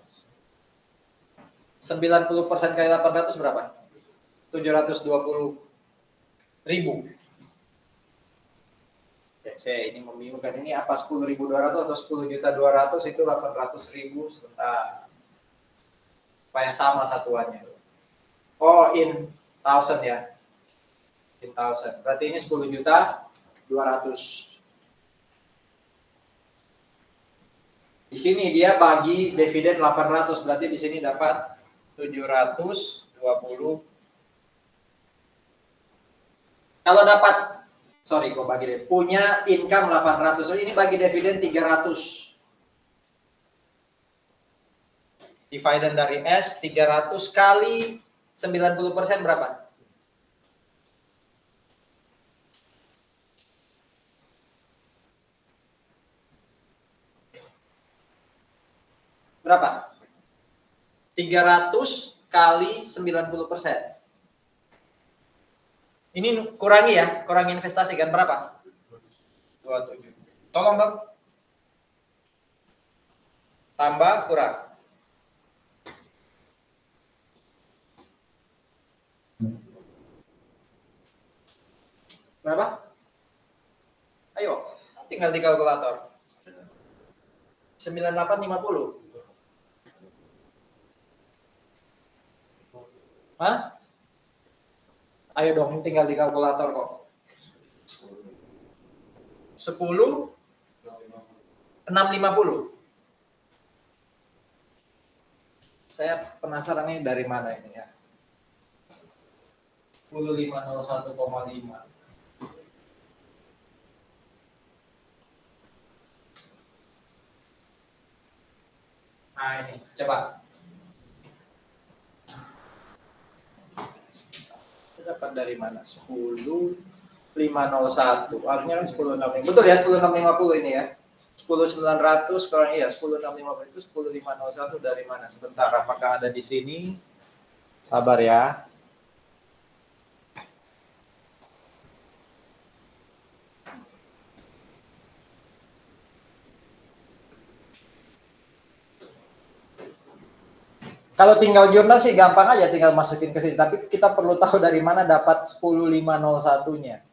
90% kali 800 berapa? 720.000. Ini membingungkan, ini apa 10.200 atau 10.200.000 itu 800.000 sebentar. Supaya sama satuannya. Oh, in thousand ya. In thousand. Berarti ini 10.200.000. Di sini dia bagi dividen 800, berarti di sini dapat 720. Kalau dapat, sorry kok bagi deh, punya income 800, so ini bagi dividen 300. Dividen dari S 300 kali 90% berapa? Berapa? 300 kali 90%. Ini kurangi ya, kurangi investasi kan berapa? 27. Tolong dong. Tambah, kurang. Berapa? Ayo, tinggal di kalkulator. 9850. Hah? Ayo dong, tinggal di kalkulator kok. 10 650. Saya penasaran ini dari mana ini ya. 10501,5. Nah ini, coba. Dapat dari mana? 10.501. Artinya kan 10.650. Betul ya, 10.650 ini ya. 10.900 kurang iya 10.650 itu 10.501 dari mana? Sebentar, apakah ada di sini? Sabar ya. Kalau tinggal jurnal sih gampang aja, tinggal masukin ke sini. Tapi kita perlu tahu dari mana dapat 10.501-nya.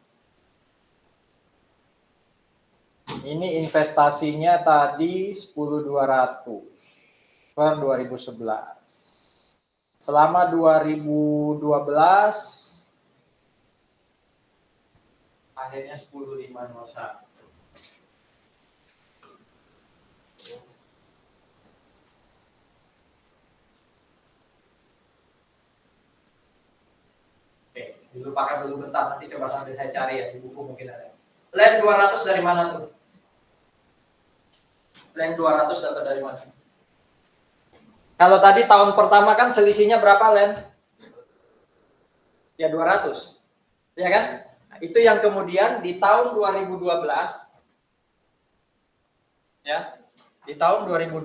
Ini investasinya tadi 10.200 per 2011. Selama 2012 akhirnya 10.501. Dilupakan dulu bentar, nanti coba sambil saya cari ya di buku mungkin ada. Land 200 dari mana tuh? Land 200 dapat dari mana? Kalau tadi tahun pertama kan selisihnya berapa land? Ya 200. Ya kan? Nah, itu yang kemudian di tahun 2012 ya. Di tahun 2012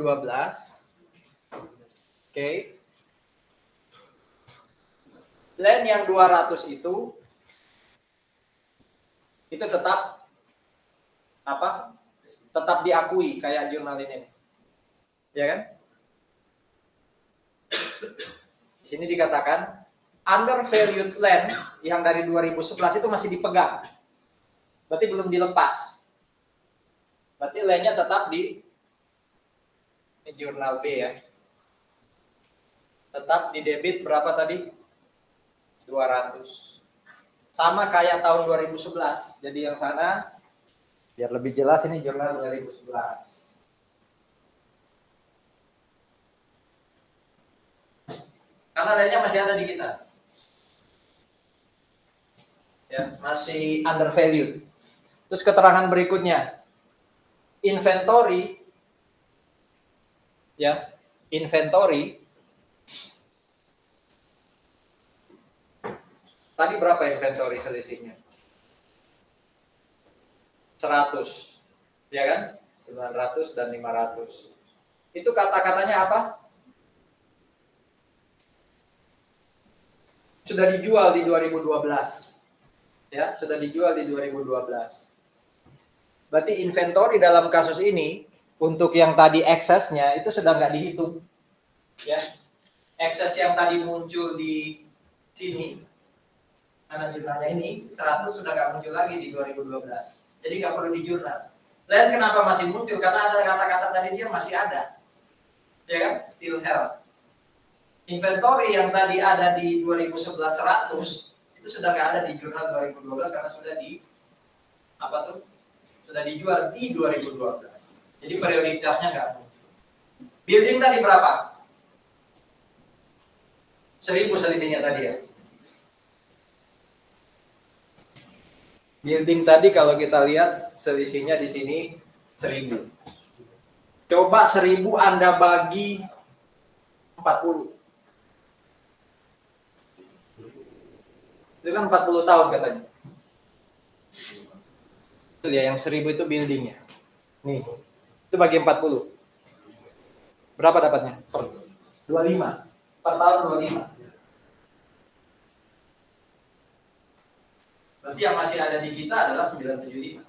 oke. Land yang 200 itu tetap apa? Tetap diakui kayak jurnal ini. Ya kan? Di sini dikatakan undervalued land yang dari 2011 itu masih dipegang. Berarti belum dilepas. Berarti landnya tetap di jurnal B ya. Tetap di debit berapa tadi? 200. Sama kayak tahun 2011. Jadi yang sana biar lebih jelas ini jurnal 2011. Karena lainnya masih ada di kita. Ya, masih undervalued. Terus keterangan berikutnya. Inventory ya, inventory tadi berapa inventory selisihnya? 100. Ya kan? 900 dan 500. Itu kata-katanya apa? Sudah dijual di 2012. Ya, sudah dijual di 2012. Berarti inventory dalam kasus ini untuk yang tadi eksesnya itu sudah nggak dihitung. Ya. Ekses yang tadi muncul di sini karena jumlahnya ini 100 sudah nggak muncul lagi di 2012. Jadi nggak perlu di jurnal. Land kenapa masih muncul? Karena ada kata-kata tadi dia masih ada. Ya kan? Still held. Inventory yang tadi ada di 2011 100 itu sudah nggak ada di jurnal 2012 karena sudah di apa tuh? Sudah dijual di 2012. Jadi prioritasnya nggak muncul. Building tadi berapa? 1000 selisihnya tadi ya. Building tadi kalau kita lihat selisihnya di sini 1000. Coba 1000 Anda bagi 40. Itu kan 40 tahun katanya. Itu ya yang 1000 itu buildingnya. Nih, itu bagi 40. Berapa dapatnya? 25. Per tahun 25. Berarti yang masih ada di kita adalah 975.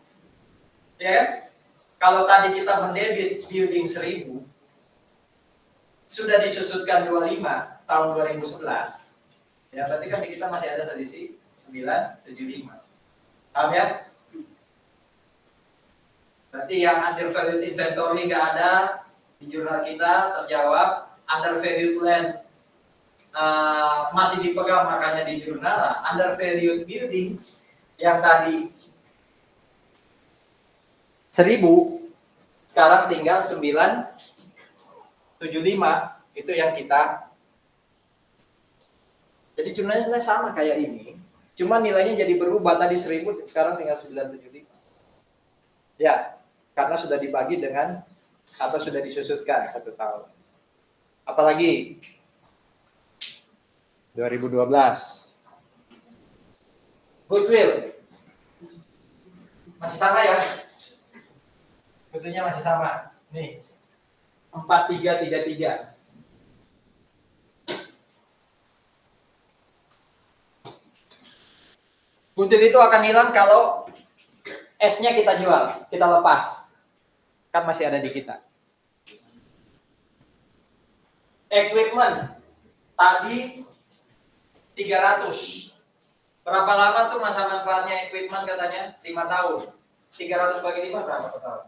Ya kan? Kalau tadi kita mendebit building 1000, sudah disusutkan 25 tahun 2011. Ya, berarti kan di kita masih ada selisih 975. Paham ya? Berarti yang undervalued inventory nggak ada di jurnal kita, terjawab. Undervalued land masih dipegang makanya di jurnal. Undervalued building yang tadi 1000 sekarang tinggal 975, itu yang kita. Jadi jurnalnya sama kayak ini, cuma nilainya jadi berubah, tadi 1000 sekarang tinggal 975. Ya, karena sudah dibagi dengan atau sudah disusutkan 1 tahun. Apalagi 2012 goodwill masih sama ya, goodwillnya masih sama nih 4333. Goodwill itu akan hilang kalau S-nya kita jual, kita lepas, kan masih ada di kita. Equipment tadi 300. Berapa lama tuh masa manfaatnya equipment katanya? 5 tahun. 300 bagi 5 berapa per tahun?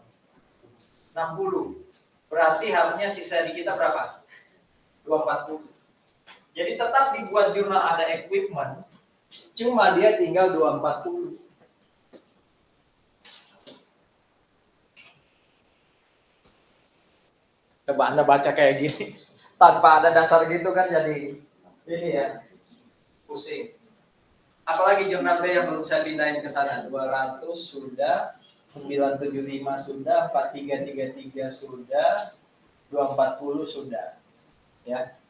60. Berarti harusnya sisa di kita berapa? 240. Jadi tetap dibuat jurnal ada equipment, cuma dia tinggal 240. Coba Anda baca kayak gini, tanpa ada dasar gitu kan jadi ini ya, pusing. Apalagi jurnal B yang belum saya pindahin ke sana. 200 sudah, 975 sudah, 4333 sudah, 240 sudah. Ya.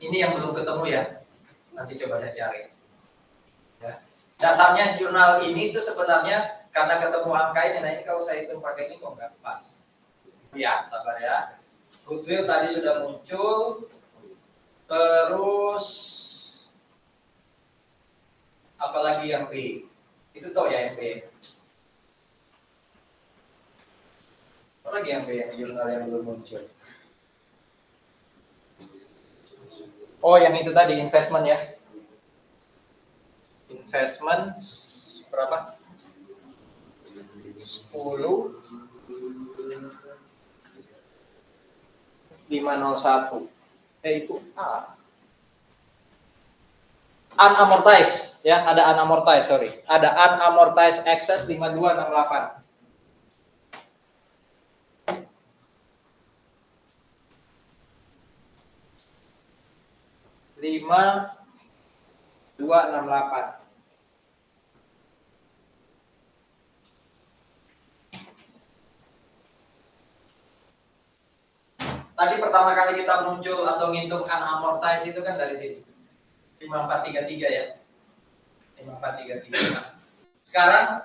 Ini yang belum ketemu ya. Nanti coba saya cari. Ya. Dasarnya jurnal ini itu sebenarnya karena ketemu angka ini, nah ini kalau saya hitung pakai ini kok nggak pas. Ya, sabar ya. Goodwill tadi sudah muncul. Terus apalagi yang B? Itu toh ya yang B. Apalagi yang B yang jurnal yang belum muncul? Oh, yang itu tadi investment ya. Investment berapa? 10 501. Itu A. Unamortized ya, ada unamortized, sorry. Ada unamortized excess 5268. Tadi pertama kali kita muncul atau ngitung unamortized itu kan dari sini. 5433 ya. 5433. Sekarang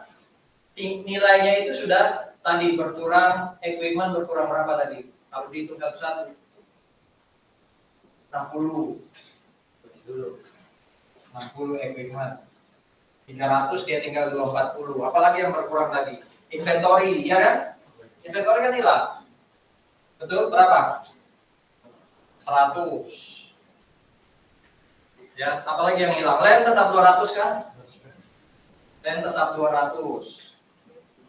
nilainya itu sudah tadi berkurang, equipment berkurang berapa tadi? Harus dihitung satu-satu. 60. Dulu. 60 equipment. 300 dia tinggal 240. Apalagi yang berkurang tadi? Inventory, ya kan? Inventory kan hilang. Betul, berapa? 100. Ya, apalagi yang hilang? Land tetap 200 kan? dan tetap 200.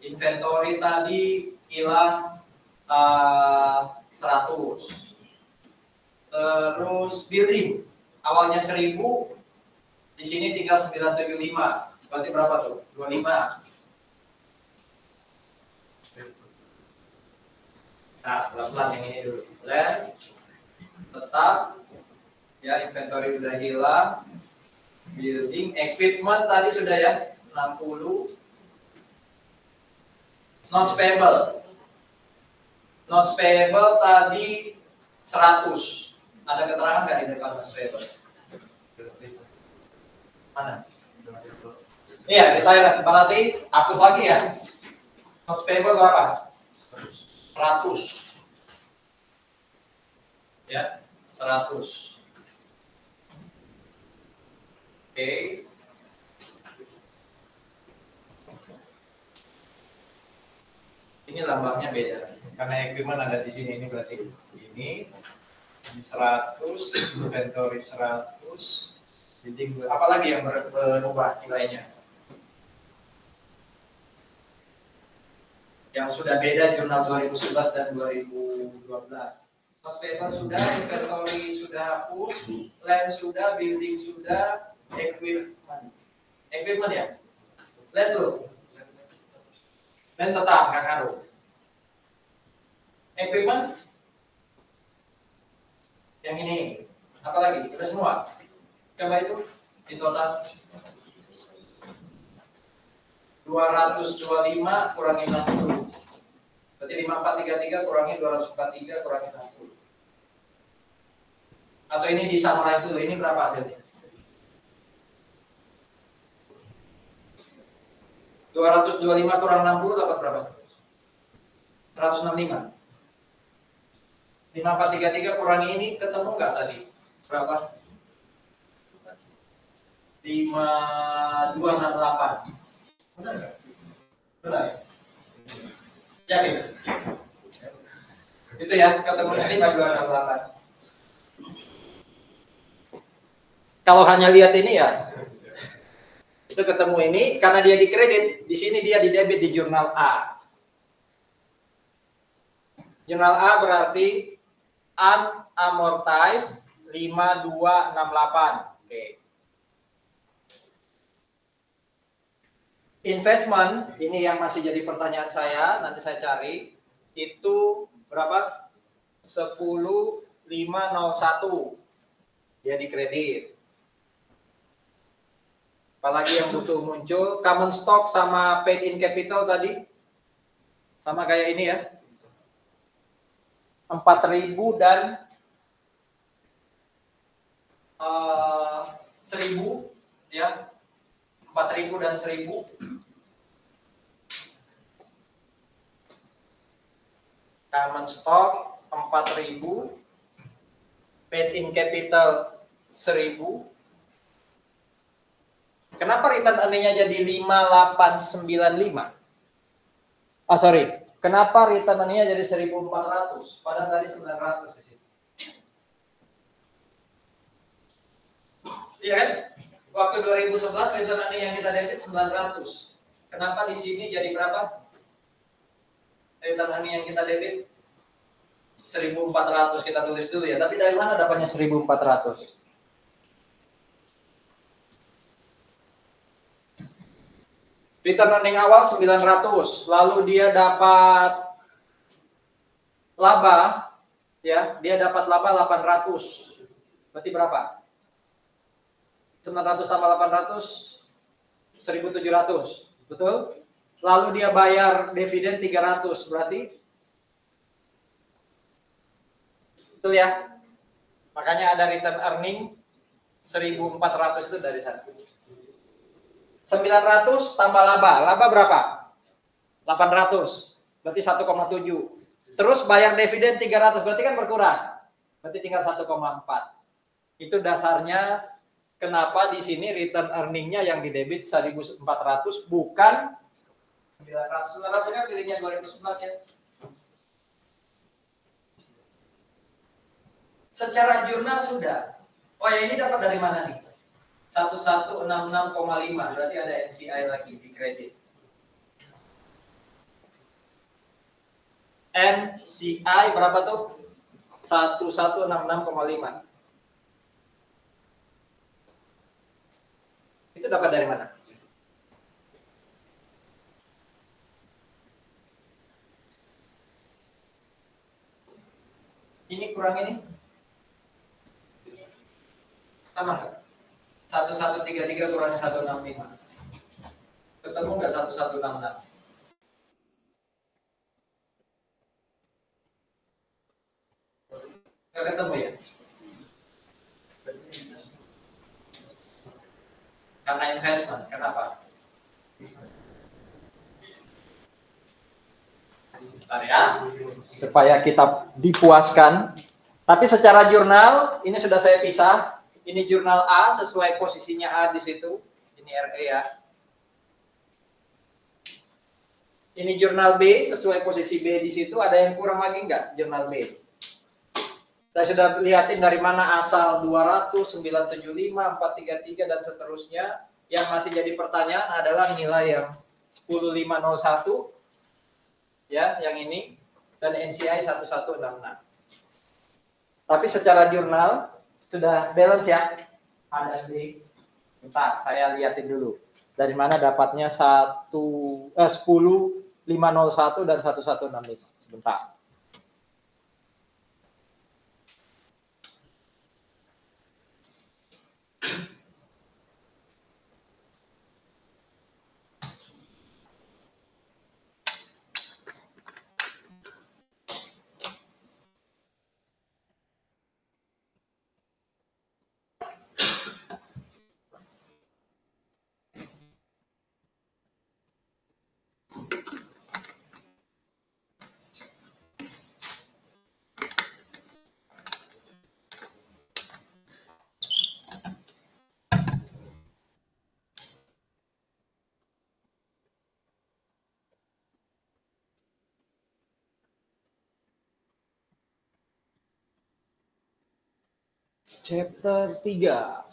Inventory tadi hilang 100. Terus building awalnya 1000, di sini tinggal 975. Berarti berapa tuh? 25. Nah, pelan-pelan yang ini dulu. Land tetap ya, inventory udah hilang. Building, equipment tadi sudah ya 60. Non payable. Non payable tadi 100. Ada keterangan nggak di depan non payable? Mana? Iya, detail. Berarti hapus lagi ya. Non payable berapa? 100. Ya, 100. Oke. Ini lambangnya beda. Karena equipment ada di sini, ini berarti ini 100, inventory 100, building, apalagi yang berubah nilainya? Yang sudah beda jurnal 2011 dan 2012. Cost paper sudah, inventory sudah hapus, land sudah, building sudah, equipment. Equipment ya? Land dulu. Land tetap, nggak ngaruh. Equipment yang ini, apa lagi? Udah semua. Coba itu di total 225 kurangi 60. Berarti 5433 kurangi 243 kurangi 60. Atau ini di summarize dulu, ini berapa hasilnya? 225 kurang 60 dapat berapa? 165. 5433 kurangi ini ketemu nggak tadi? Berapa? 5268. Benar nggak? Benar. Yakin? Itu ya, ketemu ini 5268. Kalau hanya lihat ini ya, itu ketemu ini karena dia dikredit, di sini dia didebit di jurnal A. Jurnal A berarti unamortized 5268. Oke. Investment, ini yang masih jadi pertanyaan saya, nanti saya cari, itu berapa? 10501. Dia dikredit. Apalagi yang butuh muncul, common stock sama paid in capital tadi, sama kayak ini ya. 4.000 dan 1.000 ya. 4.000 dan 1.000. Common stock 4.000, paid in capital 1.000. Kenapa return earning-nya jadi 5895? Oh sorry, kenapa return earning-nya jadi 1.400? Padahal tadi 900 di sini. Iya kan? Waktu 2011 return earning yang kita debit 900. Kenapa di sini jadi berapa? Return earning yang kita debit 1.400, kita tulis dulu ya. Tapi dari mana dapatnya 1.400? Return earning awal 900, lalu dia dapat laba, ya, dia dapat laba 800. Berarti berapa? 900 tambah 800, 1.700, betul? Lalu dia bayar dividen 300, berarti? Betul ya? Makanya ada return earning 1.400 itu dari sana. 900 tambah laba. Laba berapa? 800. Berarti 1,7. Terus bayar dividen 300. Berarti kan berkurang. Berarti tinggal 1,4. Itu dasarnya kenapa di sini return earning-nya yang didebit 1.400 bukan 900. 900-nya pilihnya 2011 ya. Secara jurnal sudah. Oh ya, ini dapat dari mana nih? 1166,5, berarti ada NCI lagi di kredit. NCI berapa tuh? 1166,5. Itu dapat dari mana? Ini kurang ini? Sama nggak? 1133 kurangnya 165. Ketemu nggak 1166? Nggak ketemu ya? Karena investment, kenapa? Bentar ya, supaya kita dipuaskan. Tapi secara jurnal, ini sudah saya pisah. Ini jurnal A sesuai posisinya A di situ. Ini RE ya. Ini jurnal B sesuai posisi B di situ. Ada yang kurang lagi nggak jurnal B? Saya sudah lihatin dari mana asal 200, 975, 433 dan seterusnya. Yang masih jadi pertanyaan adalah nilai yang 10501 ya, yang ini, dan NCI 1166. Tapi secara jurnal sudah balance ya. Ada di. Bentar, saya lihatin dulu. Dari mana dapatnya 10501 dan 1165. Sebentar. Chapter 3.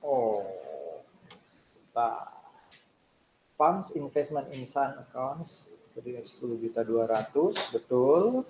Oh, Pumps investment in Sun accounts tadi 10.200.000, betul.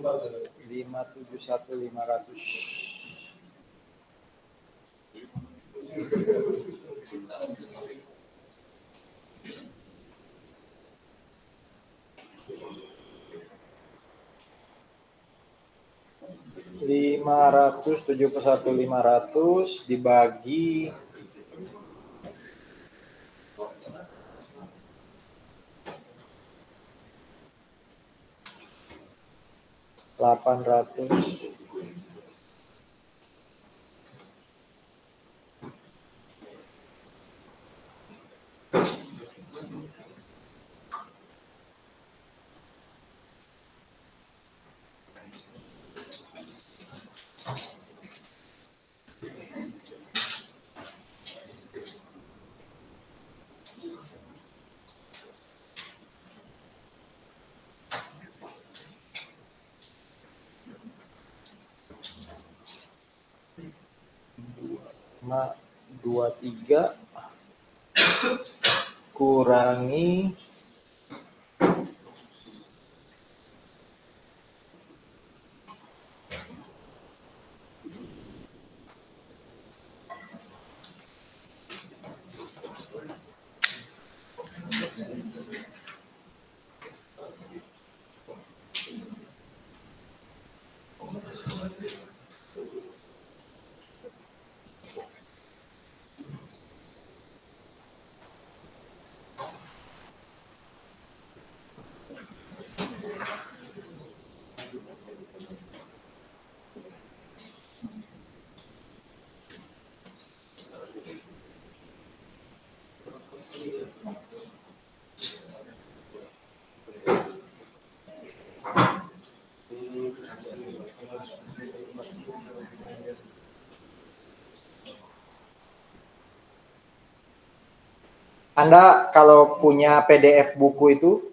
571.500. (571.500) dibagi 800. Ma 23 kurangi 'Anda kalau punya PDF buku itu,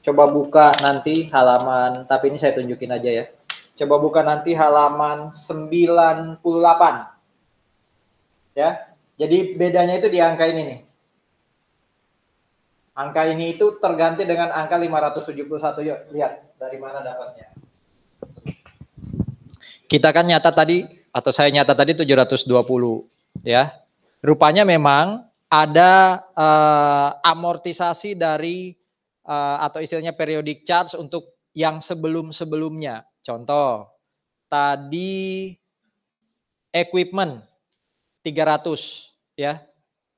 coba buka nanti halaman, tapi ini saya tunjukin aja ya. Coba buka nanti halaman 98. Ya. Jadi bedanya itu di angka ini nih. Angka ini itu terganti dengan angka 571. Yuk, lihat dari mana dapatnya. Kita kan nyata tadi, atau saya nyata tadi 720. Ya. Rupanya memang ada amortisasi dari atau istilahnya periodic charge untuk yang sebelum-sebelumnya. Contoh, tadi equipment 300 ya.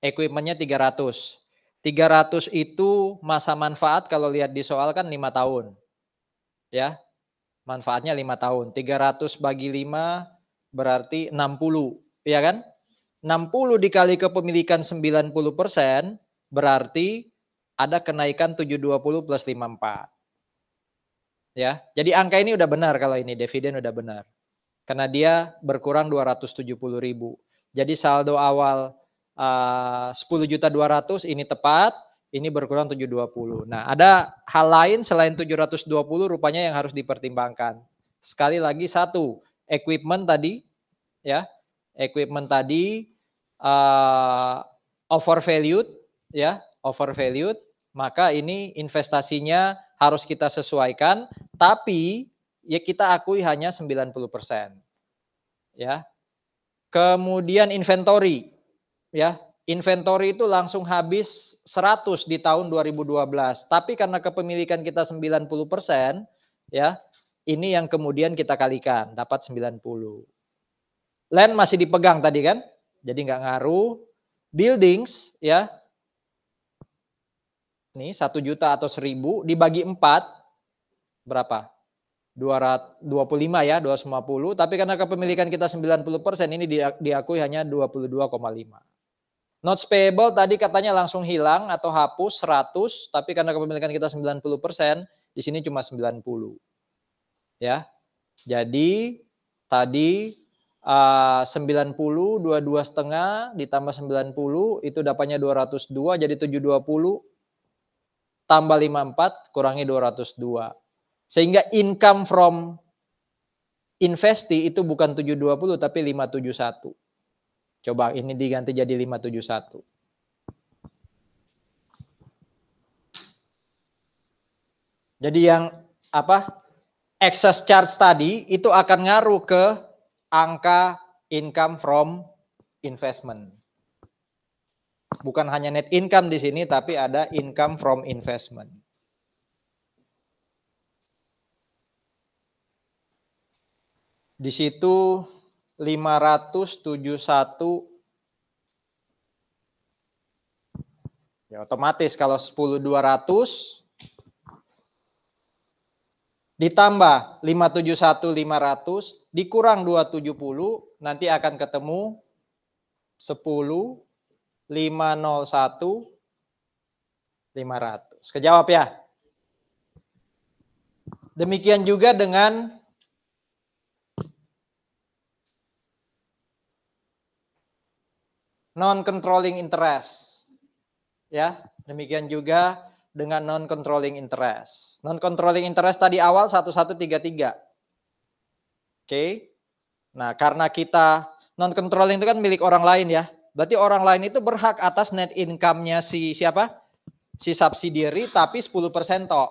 Equipmentnya 300. 300 itu masa manfaat kalau lihat di soal kan 5 tahun. Ya. Manfaatnya 5 tahun. 300 bagi 5 berarti 60, ya kan? 60 dikali kepemilikan 90% berarti ada kenaikan 720 plus 54. Ya. Jadi angka ini udah benar kalau ini dividen udah benar. Karena dia berkurang 270.000. Jadi saldo awal 10.200.000 ini tepat, ini berkurang 720. Nah, ada hal lain selain 720 rupanya yang harus dipertimbangkan. Sekali lagi satu, equipment tadi ya. Equipment tadi overvalued ya, overvalued, maka ini investasinya harus kita sesuaikan, tapi ya kita akui hanya 90%. Ya. Kemudian inventory ya. Inventory itu langsung habis 100 di tahun 2012, tapi karena kepemilikan kita 90% ya, ini yang kemudian kita kalikan dapat 90. Land masih dipegang tadi kan, jadi nggak ngaruh. Buildings ya, nih 1 juta atau 1.000 dibagi 4 berapa? 225 ya, 250. Tapi karena kepemilikan kita 90% ini diakui hanya 22,5. Notes payable tadi katanya langsung hilang atau hapus 100, tapi karena kepemilikan kita 90%, di sini cuma 90. Ya. Jadi tadi 90 22,5 ditambah 90 itu dapatnya 202 jadi 720 tambah 54 kurangi 202. Sehingga income from investi itu bukan 720 tapi 571. Coba ini diganti jadi 571. Jadi yang apa? excess charge tadi itu akan ngaruh ke angka income from investment. Bukan hanya net income di sini, tapi ada income from investment. Di situ 571, ya otomatis kalau 10.200 ditambah 571.500 dikurang 270 nanti akan ketemu 10.501.500. Kejawab ya. Demikian juga dengan non-controlling interest. Ya, demikian juga dengan non-controlling interest. Non-controlling interest tadi awal 1133. Oke. Nah, karena kita non-controlling itu kan milik orang lain ya. Berarti orang lain itu berhak atas net income-nya si siapa? Si subsidiary tapi 10% tok.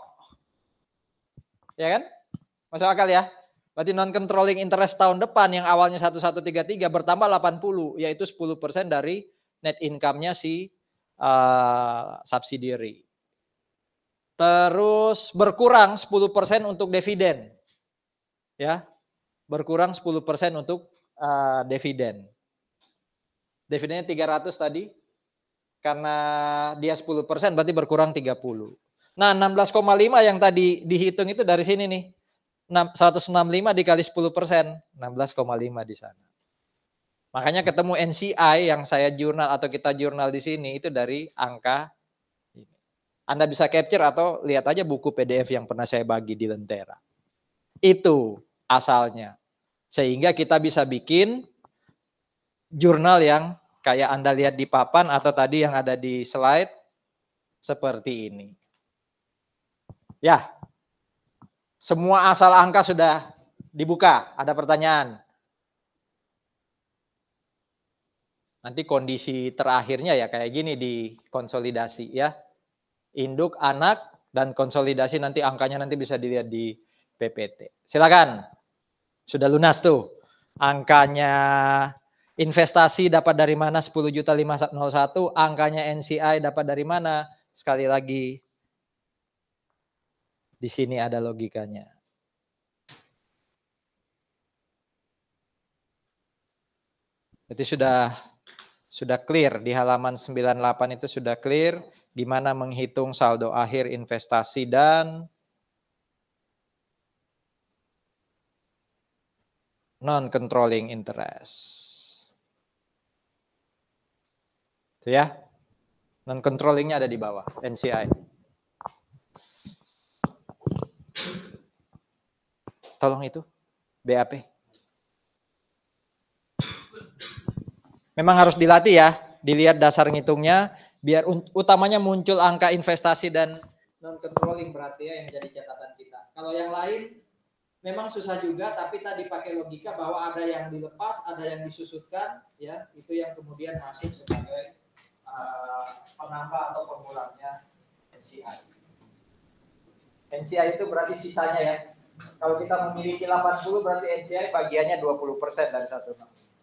Ya kan? Masuk akal ya? Berarti non-controlling interest tahun depan yang awalnya 1133 bertambah 80, yaitu 10% dari net income-nya si subsidiary. Terus berkurang 10% untuk dividen. Ya. Berkurang 10% untuk dividen. Dividennya 300 tadi. Karena dia 10% berarti berkurang 30. Nah, 16,5 yang tadi dihitung itu dari sini nih. 165 dikali 10%, 16,5 di sana. Makanya ketemu NCI yang saya jurnal atau kita jurnal di sini itu dari angka ini. Anda bisa capture atau lihat aja buku PDF yang pernah saya bagi di Lentera. Itu asalnya. Sehingga kita bisa bikin jurnal yang kayak Anda lihat di papan atau tadi yang ada di slide seperti ini. Ya. Semua asal angka sudah dibuka. Ada pertanyaan? Nanti kondisi terakhirnya ya kayak gini di konsolidasi ya. Induk, anak, dan konsolidasi nanti angkanya nanti bisa dilihat di PPT. Silakan. Sudah lunas tuh. Angkanya investasi dapat dari mana 10.501, angkanya NCI dapat dari mana? Sekali lagi di sini ada logikanya. Jadi sudah clear di halaman 98 itu sudah clear gimana menghitung saldo akhir investasi dan non-controlling interest. Itu ya. Non-controllingnya ada di bawah, NCI. Tolong itu, BAP. Memang harus dilatih ya, dilihat dasar ngitungnya, biar utamanya muncul angka investasi dan non-controlling berarti ya yang jadi catatan kita. Kalau yang lain memang susah juga, tapi tadi pakai logika bahwa ada yang dilepas, ada yang disusutkan, ya itu yang kemudian masuk sebagai penambah atau pengurangnya NCI. NCI itu berarti sisanya ya. Kalau kita memiliki 80 berarti NCI bagiannya 20% dari 1.